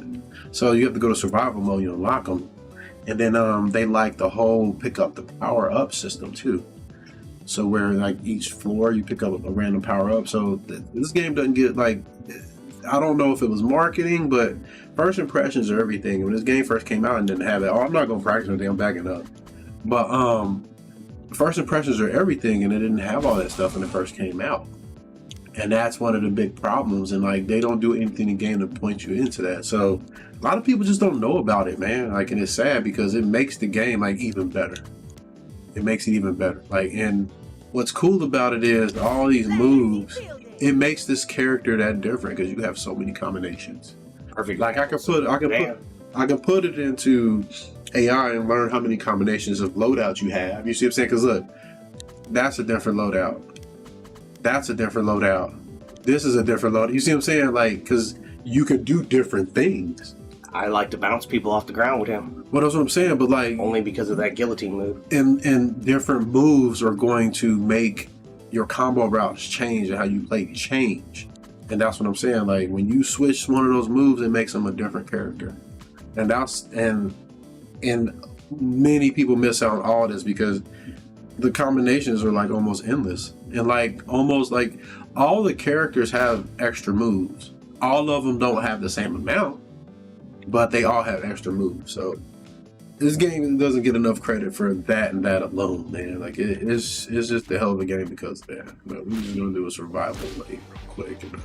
So you have to go to survival mode, you unlock them. And then they like the whole pick up the power up system too. So where like each floor you pick up a random power up. So this game doesn't get like, I don't know if it was marketing, but first impressions are everything. When this game first came out and didn't have it, I'm not gonna practice anything, I'm backing up. But first impressions are everything, and it didn't have all that stuff when it first came out. And that's one of the big problems, and like they don't do anything in the game to point you into that. So a lot of people just don't know about it, man. Like, and it's sad because it makes the game like even better. It makes it even better. Like, and what's cool about it is all these moves, it makes this character that different because you have so many combinations. Perfect. Like I can put it into AI and learn how many combinations of loadouts you have. You see what I'm saying? Because look, that's a different loadout. That's a different loadout. This is a different loadout. You see what I'm saying? Like, because you can do different things. I like to bounce people off the ground with him. Well, that's what I'm saying. But like, only because of that guillotine move. And different moves are going to make your combo routes change and how you play change. And that's what I'm saying. Like when you switch one of those moves, it makes them a different character. And many people miss out on all this because the combinations are like almost endless. And like almost like all the characters have extra moves. All of them don't have the same amount, but they all have extra moves. So this game doesn't get enough credit for that and that alone, man. Like it's just a hell of a game because of that. But we're just gonna do a survival play real quick. And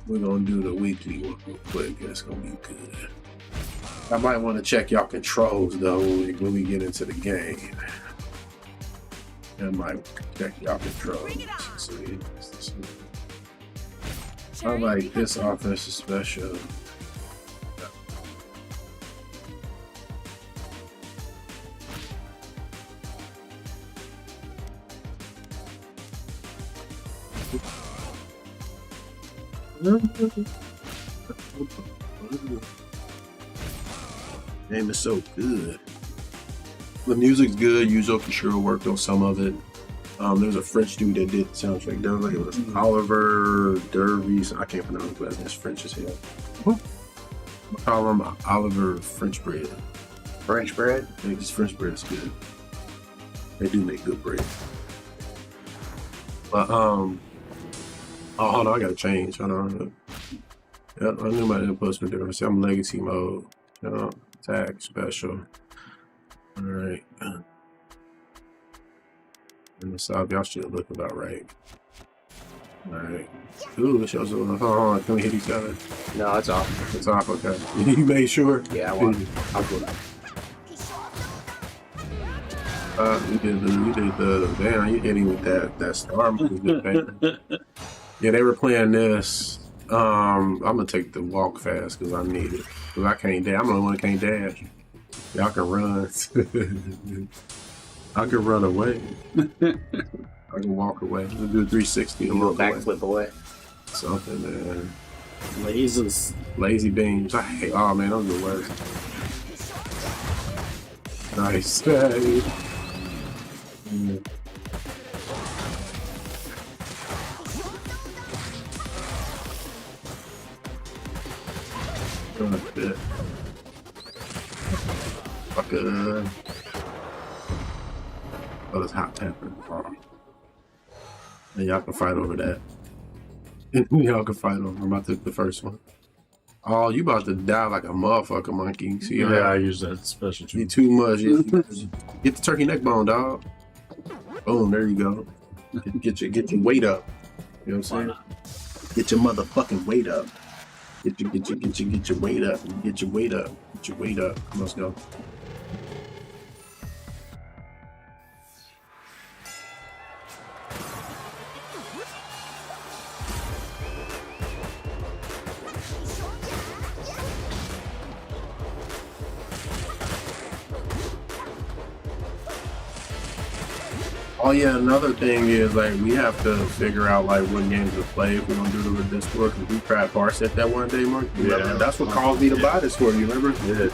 we're gonna do the weekly one real quick. It's gonna be good. I might want to check y'all controls though when we get into the game. I might check y'all controls. See, I like this offensive special. Game is so good. The music's good. Yuzo Koshiro worked on some of it. There's a French dude that did the soundtrack. There was like it was Oliver Dervis. I can't pronounce his last name. It's French as hell. I call him Oliver French Bread. French bread? I think this French bread is good. They do make good bread. But oh, hold on, I gotta change. Hold on. Yep, I knew my inputs were different. See, I'm legacy mode. Attack, special. Alright. And the side, y'all should look about right. Alright. Ooh, it shows up. Hold on, can we hit each other? No, it's off. It's off, okay. You made sure? Yeah, I want. I'll go. You did the damn, you hit him with that star movement. Yeah, they were playing this. I'm gonna take the walk fast because I need it. Because I can't dash. I'm the only one that can't dash. Y'all can run. I can run away. I can walk away. I'll do a 360 and walk backflip away. Something, man. Lazy beams. I hate. Oh man, those are the worst. Nice. Hey. Fucker. Oh, it's hot pepper. And y'all can fight over that. Y'all can fight over. I'm about to the first one. Oh, you about to die like a motherfucker, monkey. See, yeah, I use that special. You too much. Get the turkey neck bone, dog. Boom, there you go. Get your weight up. You know what I'm saying? Get your motherfucking weight up. Get your weight up. Get your weight up. Get your weight up. Let's go. Oh yeah, another thing is like we have to figure out like what games to play if we're gonna do it with Discord because we tried Barset that one day, Mark. Yeah, that's what caused me to buy Discord. You remember? Yeah.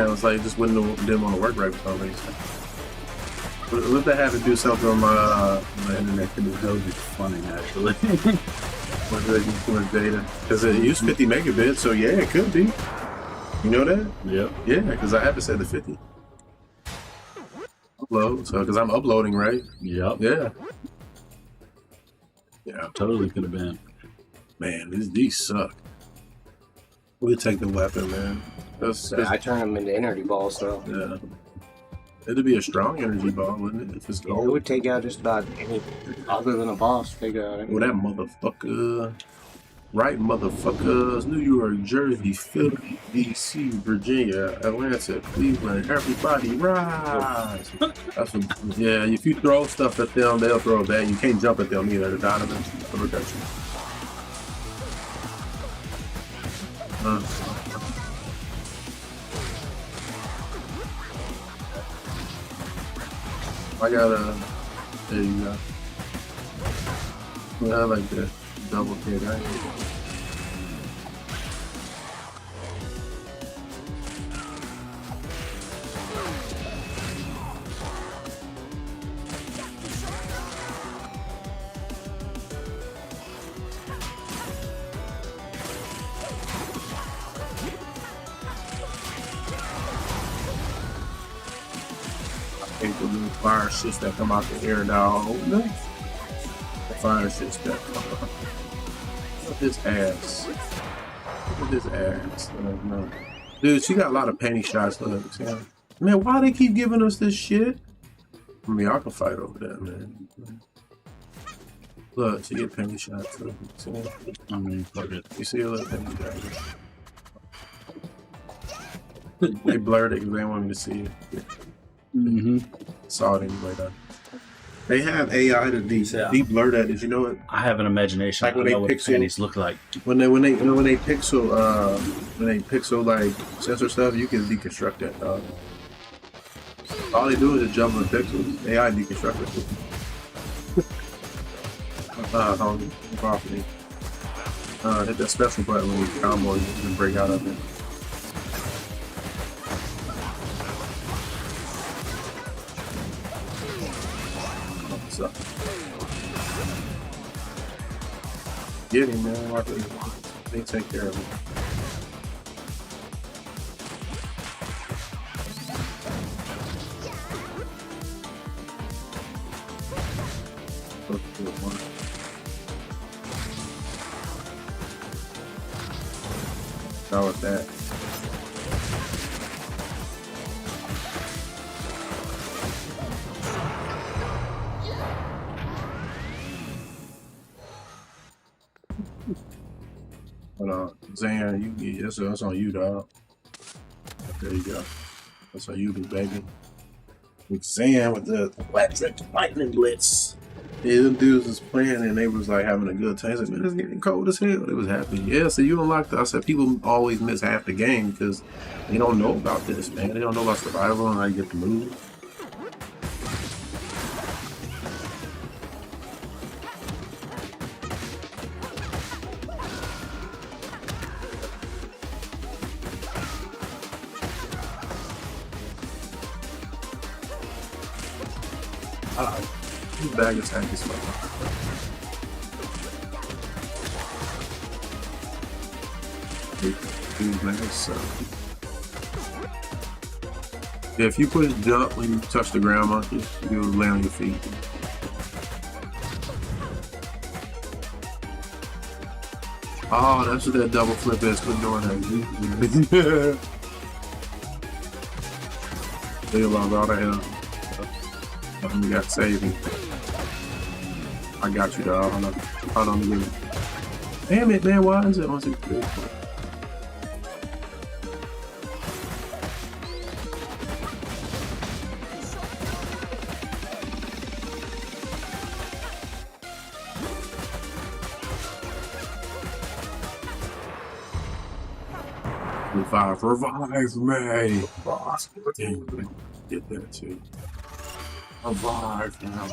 It was like just didn't want to work right for some reason. What if I had to do something on my internet? That would be funny, actually. With data, because it used 50 megabits, so yeah, it could be. You know that? Yep. Yeah, because I have to set the 50. Upload, so because I'm uploading, right? Yep. Yeah. Totally could have been. Man, these suck. We'll take the weapon, man. I turn them into energy balls, though. Yeah. It'd be a strong energy ball, wouldn't it? If it's gold. It would take out just about any other than a boss. Take out any. Well, that motherfucker. Right, motherfuckers. New York, Jersey, Philly, DC, Virginia, Atlanta, Cleveland. Everybody rise. That's what, yeah, if you throw stuff at them, they'll throw it back. You can't jump at them either. The Donovan. Look at you. I got a. There you go. Yeah, I like that. Double kick, right? I think the new fire shits that come out the air now. The fire shits that come out. Look at this ass. Look at this ass. No. Dude, she got a lot of panty shots. Look, man, why they keep giving us this shit? I mean, I can fight over that, man. Look, she get panty shots. Look, I mean, fuck it. You see a little panty shot. They blurred it because they didn't want me to see it. Saw it anyway, though. They have AI to de-blur that. Did you know it? I have an imagination. Like when I know they what pixel, panties look like. When they pixel like sensor stuff, you can deconstruct that, dog. All they do is just jump on the pixels. AI deconstruct it. Property. Hit that special button when you combo, you can break out of it. So. Get him, man. They take care of him. How with that? Zan, that's on you, dog. There you go. That's how you do, baby. With Zan with the electric lightning blitz. Yeah, them dudes was playing and they was like having a good time. I said, man, it's getting cold as hell. They was happy. Yeah, so you unlocked it. I said, people always miss half the game because they don't know about this, man. They don't know about survival and how you get to move. Bag attack is fun. Yeah, if you put a jump when you touch the ground monkey, you'll lay on your feet. Oh, that's what that double flip is for doing that. They love all the hell. You got saving. I got you, dog. Hold on a minute. Damn it, man. Why is it on 6? Revive me! Boss, get that too. Revive now.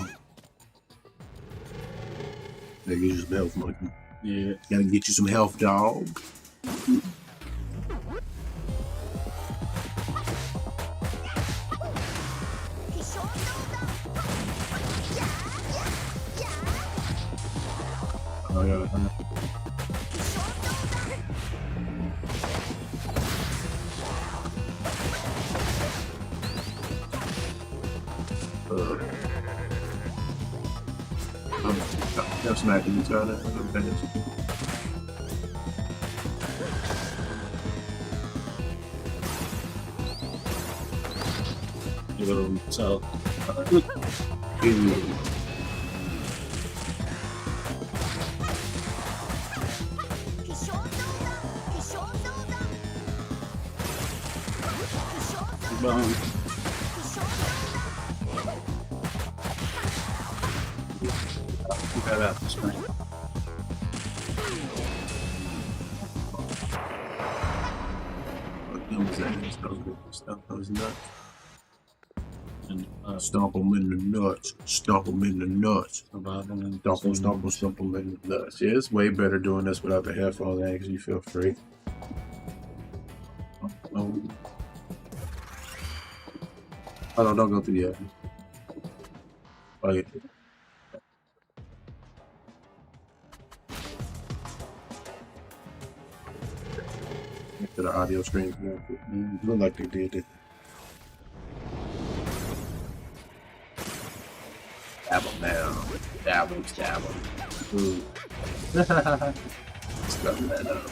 Gotta get you some health, monkey. Yeah. Gotta get you some health, dog. Oh, yeah. I'm smacking each other. You little so. Out the screen. Stomp those nuts. Stomp them in the nuts. Stomp them in the nuts. Stomp them in the nuts. Yeah, it's way better doing this without the headphones because you feel free. Oh no, don't go through yet. Okay. To the audio screen. Look like they did it. Stab them down. Stab them, stab them. Stuff that up.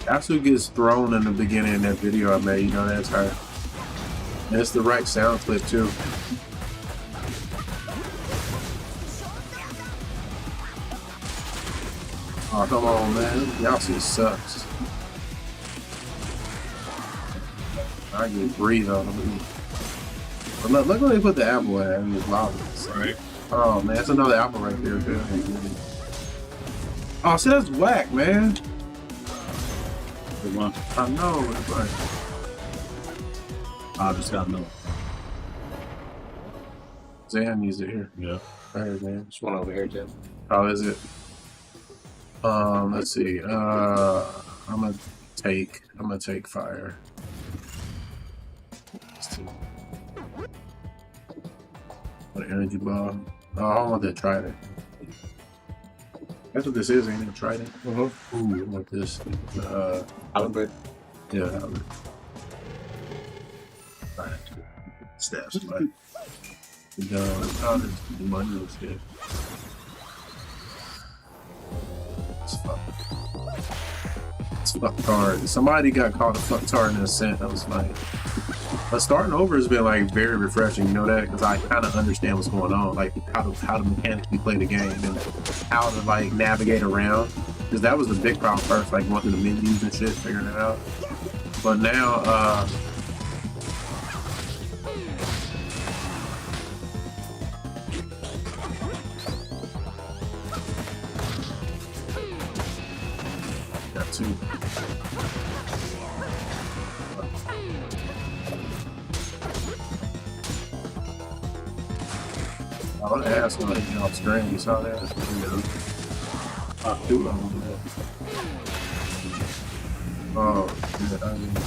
That's who gets thrown in the beginning of that video I made. You know, that's her. And it's the right sound clip, too. Oh, come on, man. Yahtzee sucks. I can breathe on them. But look where they put the apple at in these lobbies. Right. Oh man, that's another apple right there, dude. Oh, see, that's whack, man. Good one. I know, it's like I just got no. Zan needs it here. Yeah. Alright, man. There's one over here too. How is it? Let's see. I'm gonna take fire. What an energy bomb. Oh, I want that trident. That's what this is, ain't it? Trident? Ooh, I want this. Albert. Yeah, Albert. Alright. Stab somebody. The money was good. It's fucked hard. Somebody got caught a fucked hard in the Ascent. That was funny. But starting over has been like very refreshing, you know that? Because I kind of understand what's going on, like how to mechanically play the game and how to like navigate around. Because that was the big problem first, like going through the menus and shit, figuring it out. But now, got two. I want to ask when I get off screen. You saw that? Two of them. Oh, yeah, I didn't do.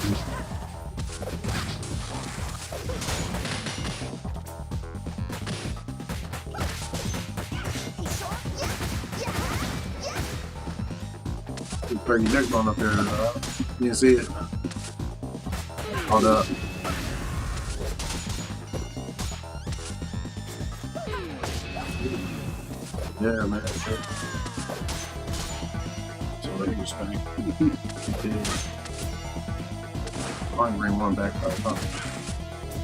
Pretty neck bone up there. You can see it. Hold up. Yeah, man. Sure. So they just spinning. I can bring one back up.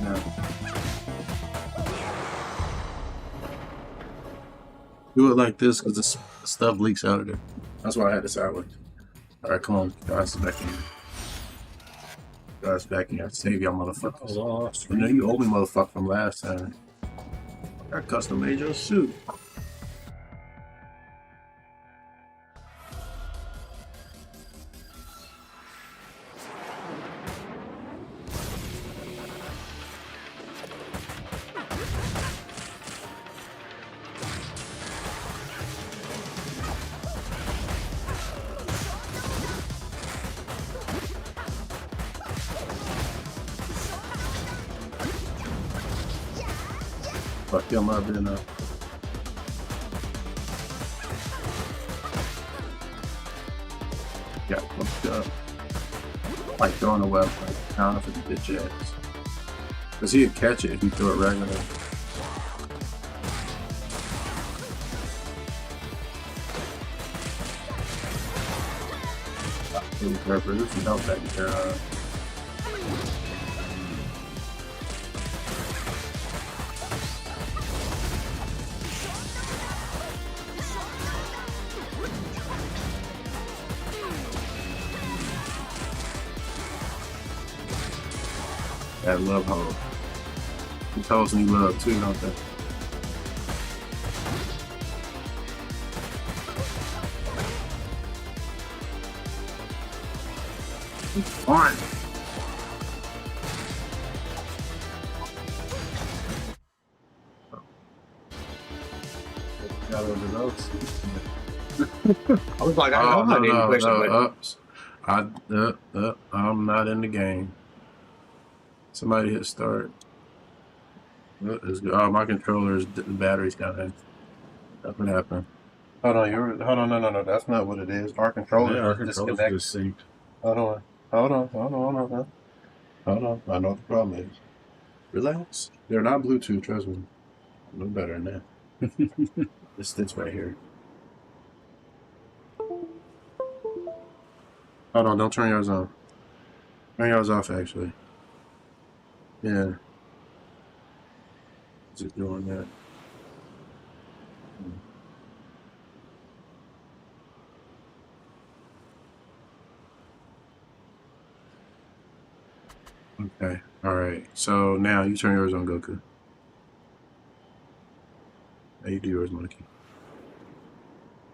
Yeah. Do it like this because the stuff leaks out of there. That's why I had to sideways. Alright, come on. Guys, back in here. Guys, back in here. Save y'all motherfuckers. You know you owe me motherfucker from last time. I custom made your suit. Fuck him up in got fucked up. Like throwing a web like counter for the bitch ass. Cause he'd catch it if you throw it regular. This is help taking care of. That love hole. These hoes need love too, don't they? Fine. Got over those. I was like, I know I didn't question I'm not in the game. Somebody hit start. Oh, my controller's the battery's dying. That's what happened. Hold on, no. That's not what it is. Our controller is disconnected. Hold on. I know what the problem is. Relax. They're not Bluetooth, trust me. I know better than that. This right here. Hold on, don't turn yours on. Turn yours off, actually. Yeah. Is it doing that? Okay. Alright. So now you turn yours on, Goku. Now you do yours, Monkey.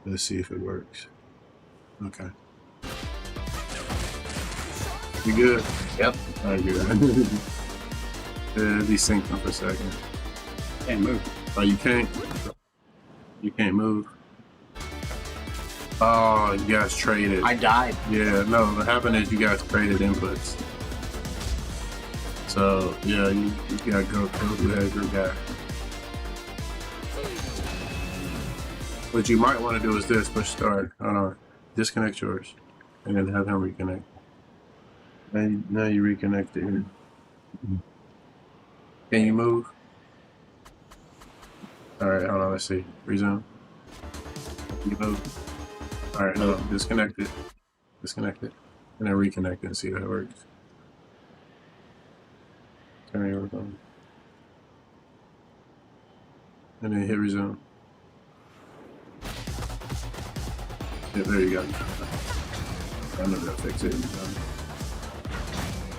Let's see if it works. Okay. You good? Yep. Alright, good. Be synced for a second. Can't move. Oh, you can't? You can't move? Oh, you guys traded. I died. Yeah, no, what happened is you guys traded inputs. So, yeah, you gotta go as your guy. What you might want to do is this, push start. Hold on. Disconnect yours. And then have him reconnect. Now you reconnect it here. Can you move? Alright, hold on, let's see. Resume. You move. Alright, no, disconnect it. Disconnect it. And then reconnect it and see if it works. Turn yours on. And then hit resume. Yeah, there you go. I know that fix it.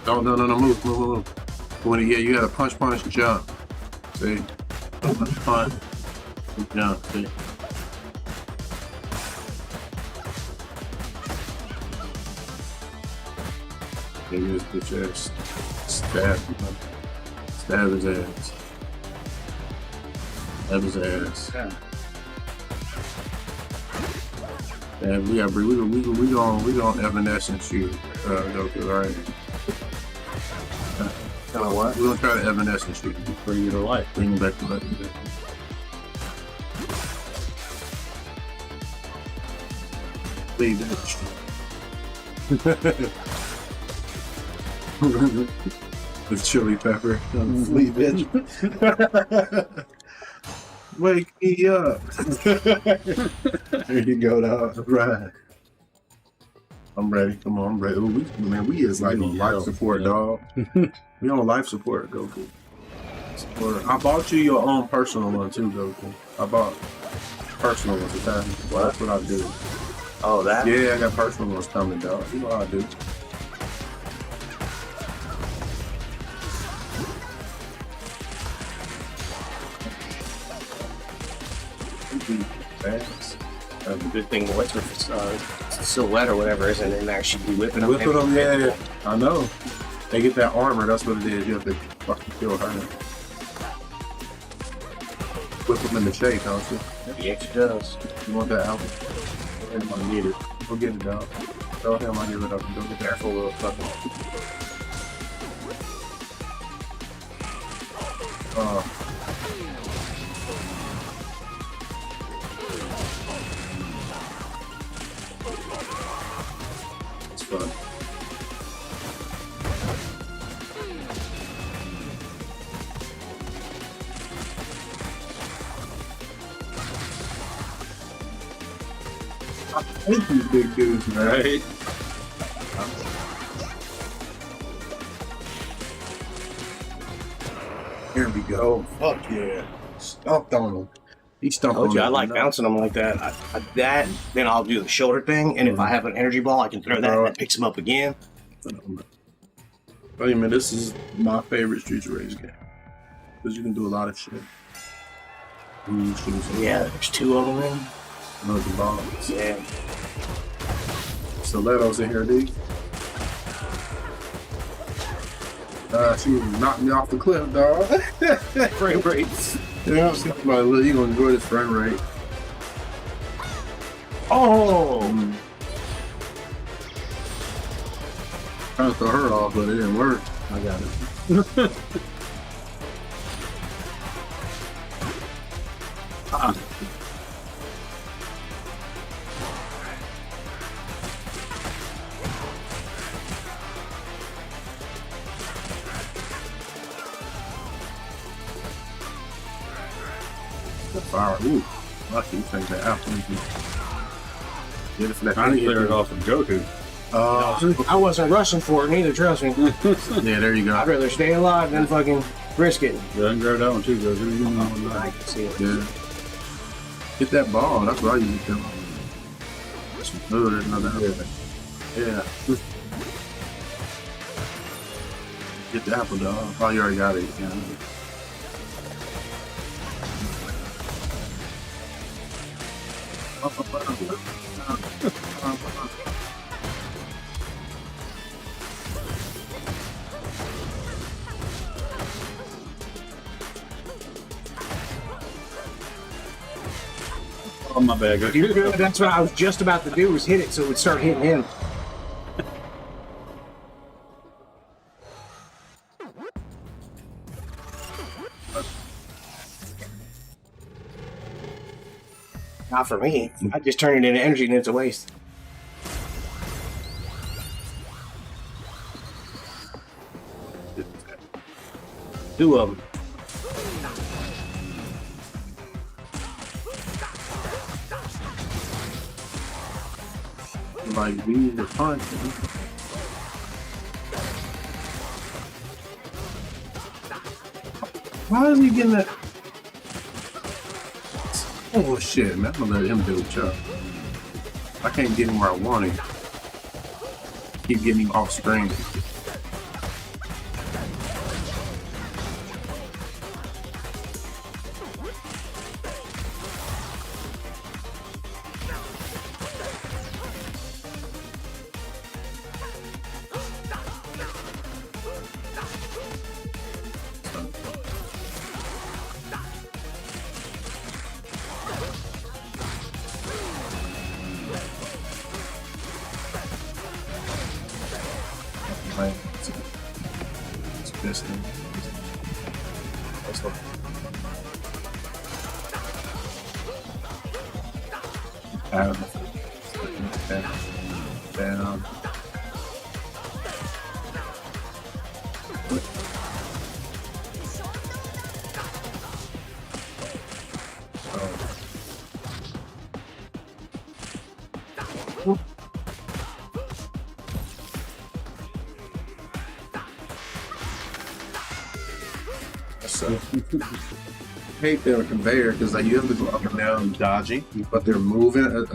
No, move. When you gotta punch, jump. See? Punch, jump, see? They use the chest. Stab his ass. Stab his ass. Yeah, we gonna evanescence you, Goku, alright? What? We're gonna try to evanescence you. Bring you to life. Bring him back to life. Leave that. With chili pepper. Leave bitch. Wake me up. There you go, dog. Right. I'm ready. Come on, I'm ready. We is like on life support, dog. We on life support, Goku. I bought you your own personal one too, Goku. I bought personal ones at that. Well, that's what I do. Oh, that? Yeah, I got personal ones coming, dog. You know how I do. The good thing what's with silhouette or whatever isn't in there. She'd be whipping them. Whipping them, yeah. I know. They get that armor, that's what it is. You have to fucking kill her. Whip them in the shape, don't you? Yeah, she does. You want that album? I need it. Go get it, dog. Tell him I give it up and go get that full of fucking. It's fun. I hate these big dudes, man. Right? Here we go. Fuck yeah. Stomped on him. He stomped on him. I like bouncing them like that. Then I'll do the shoulder thing, and if I have an energy ball, I can throw that and that picks him up again. Wait a minute, this is my favorite Streets Race game. Because you can do a lot of shit. Yeah, there's two of them in. Another bombs. Yeah. Stilettos in here, dude. She knocked me off the cliff, dog. Frame rates. Yeah, you gonna enjoy this frame rate. Oh! Trying to throw her off, but it didn't work. I got it. The fire. Ooh, lucky you think that out. Trying to clear it off of Goku. I wasn't rushing for it neither, trust me. Yeah, there you go. I'd rather stay alive than fucking risk it. Yeah, I can grab that one too, Goku. You know, I can see it. Yeah. Get that ball. That's what I usually do. Oh, there's another other. Yeah. Get the apple, dog. Oh, you already got it. Yeah. Oh, my bad, Goku. You're good. That's what I was just about to do, was hit it so it would start hitting him. Not for me. I just turn it into energy and it's a waste. Two of them. Like, we need to punch. Why is he getting that? Oh shit, man! I'm gonna let him do it, y'all. I I can't get him where I want him. Keep getting him off screen. It's pissed him. Down. I hate their conveyor because like, you have to go up and down dodging, but they're moving.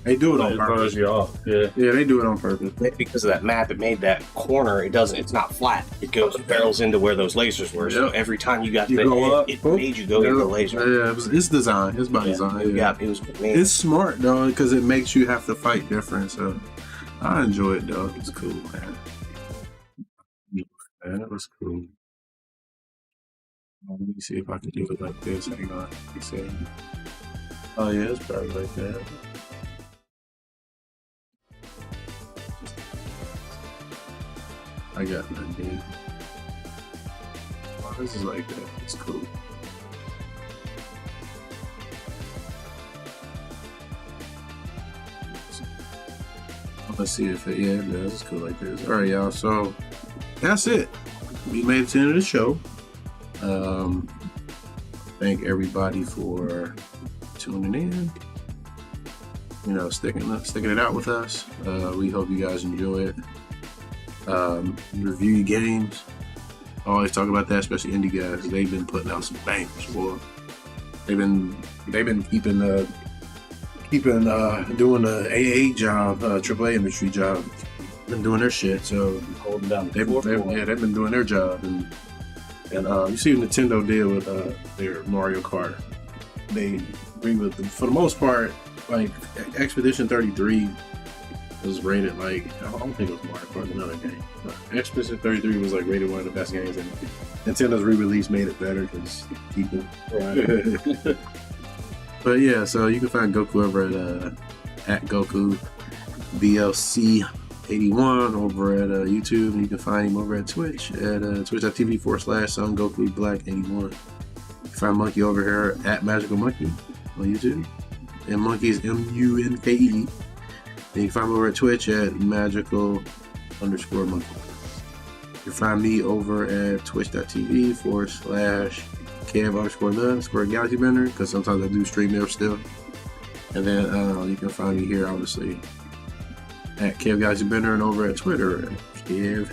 They do it on purpose. You off. Yeah, they do it on purpose. Because of that map, it made that corner. It's not flat. It goes barrels into where those lasers were. So every time you got it made you go into the laser. Yeah, it's design. It's by design. Yeah, it was. It's smart though because it makes you have to fight different. So I enjoy it though. It's cool, man. Man, it was cool. Let me see if I can do it like this. Hang on. Oh yeah, it's probably like that. I got nothing. Oh, this is like that. It's cool. Let's see if it, it does. It's cool like this. Alright, y'all. So that's it. We made it to the end of the show. Thank everybody for tuning in. You know, sticking it out with us. We hope you guys enjoy it. Review your games. I always talk about that, especially indie guys. They've been putting out some bangers, boy. They've been keeping doing the AA job, AAA industry job. Been doing their shit, so holding down. They've been doing their job, and you see what Nintendo did with their Mario Kart. They agree with them for the most part. Like Expedition 33 was rated like, I don't think it was Mario Kart, another game. But Expedition 33 was like rated one of the best games, and Nintendo's re-release made it better because people. Right. But yeah, so you can find Goku over at Goku BLC81 over at YouTube, and you can find him over at Twitch at twitch.tv/Son Goku Black 81. You can find Monkey over here at Magical Munkee on YouTube, and Monkey is MUNKE. And you can find me over at Twitch at Magical_Munkee. You can find me over at twitch.tv/Kev_the_Galaxybender, because sometimes I do stream there still. And then you can find me here, obviously, at Kev Galaxybender, and over at Twitter at Kev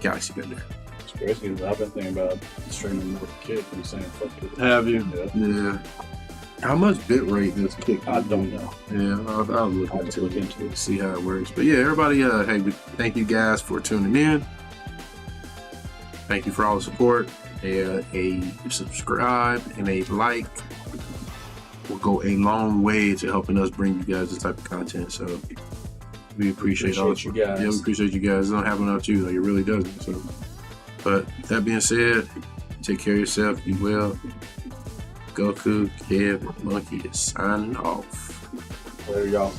Galaxybender. It's crazy because I've been thinking about streaming more with Kid and saying fuck it. Have you? Yeah. How much bit rate does Kick? I don't know. Yeah, I'll look into it to see how it works. But yeah, everybody, hey, thank you guys for tuning in. Thank you for all the support. A subscribe and a like will go a long way to helping us bring you guys this type of content. So we appreciate all you guys. Yeah, we appreciate you guys. It don't happen without you, like it really doesn't. So, but that being said, take care of yourself. Be well. Goku, Kev, Monkey is signing off. Later, y'all.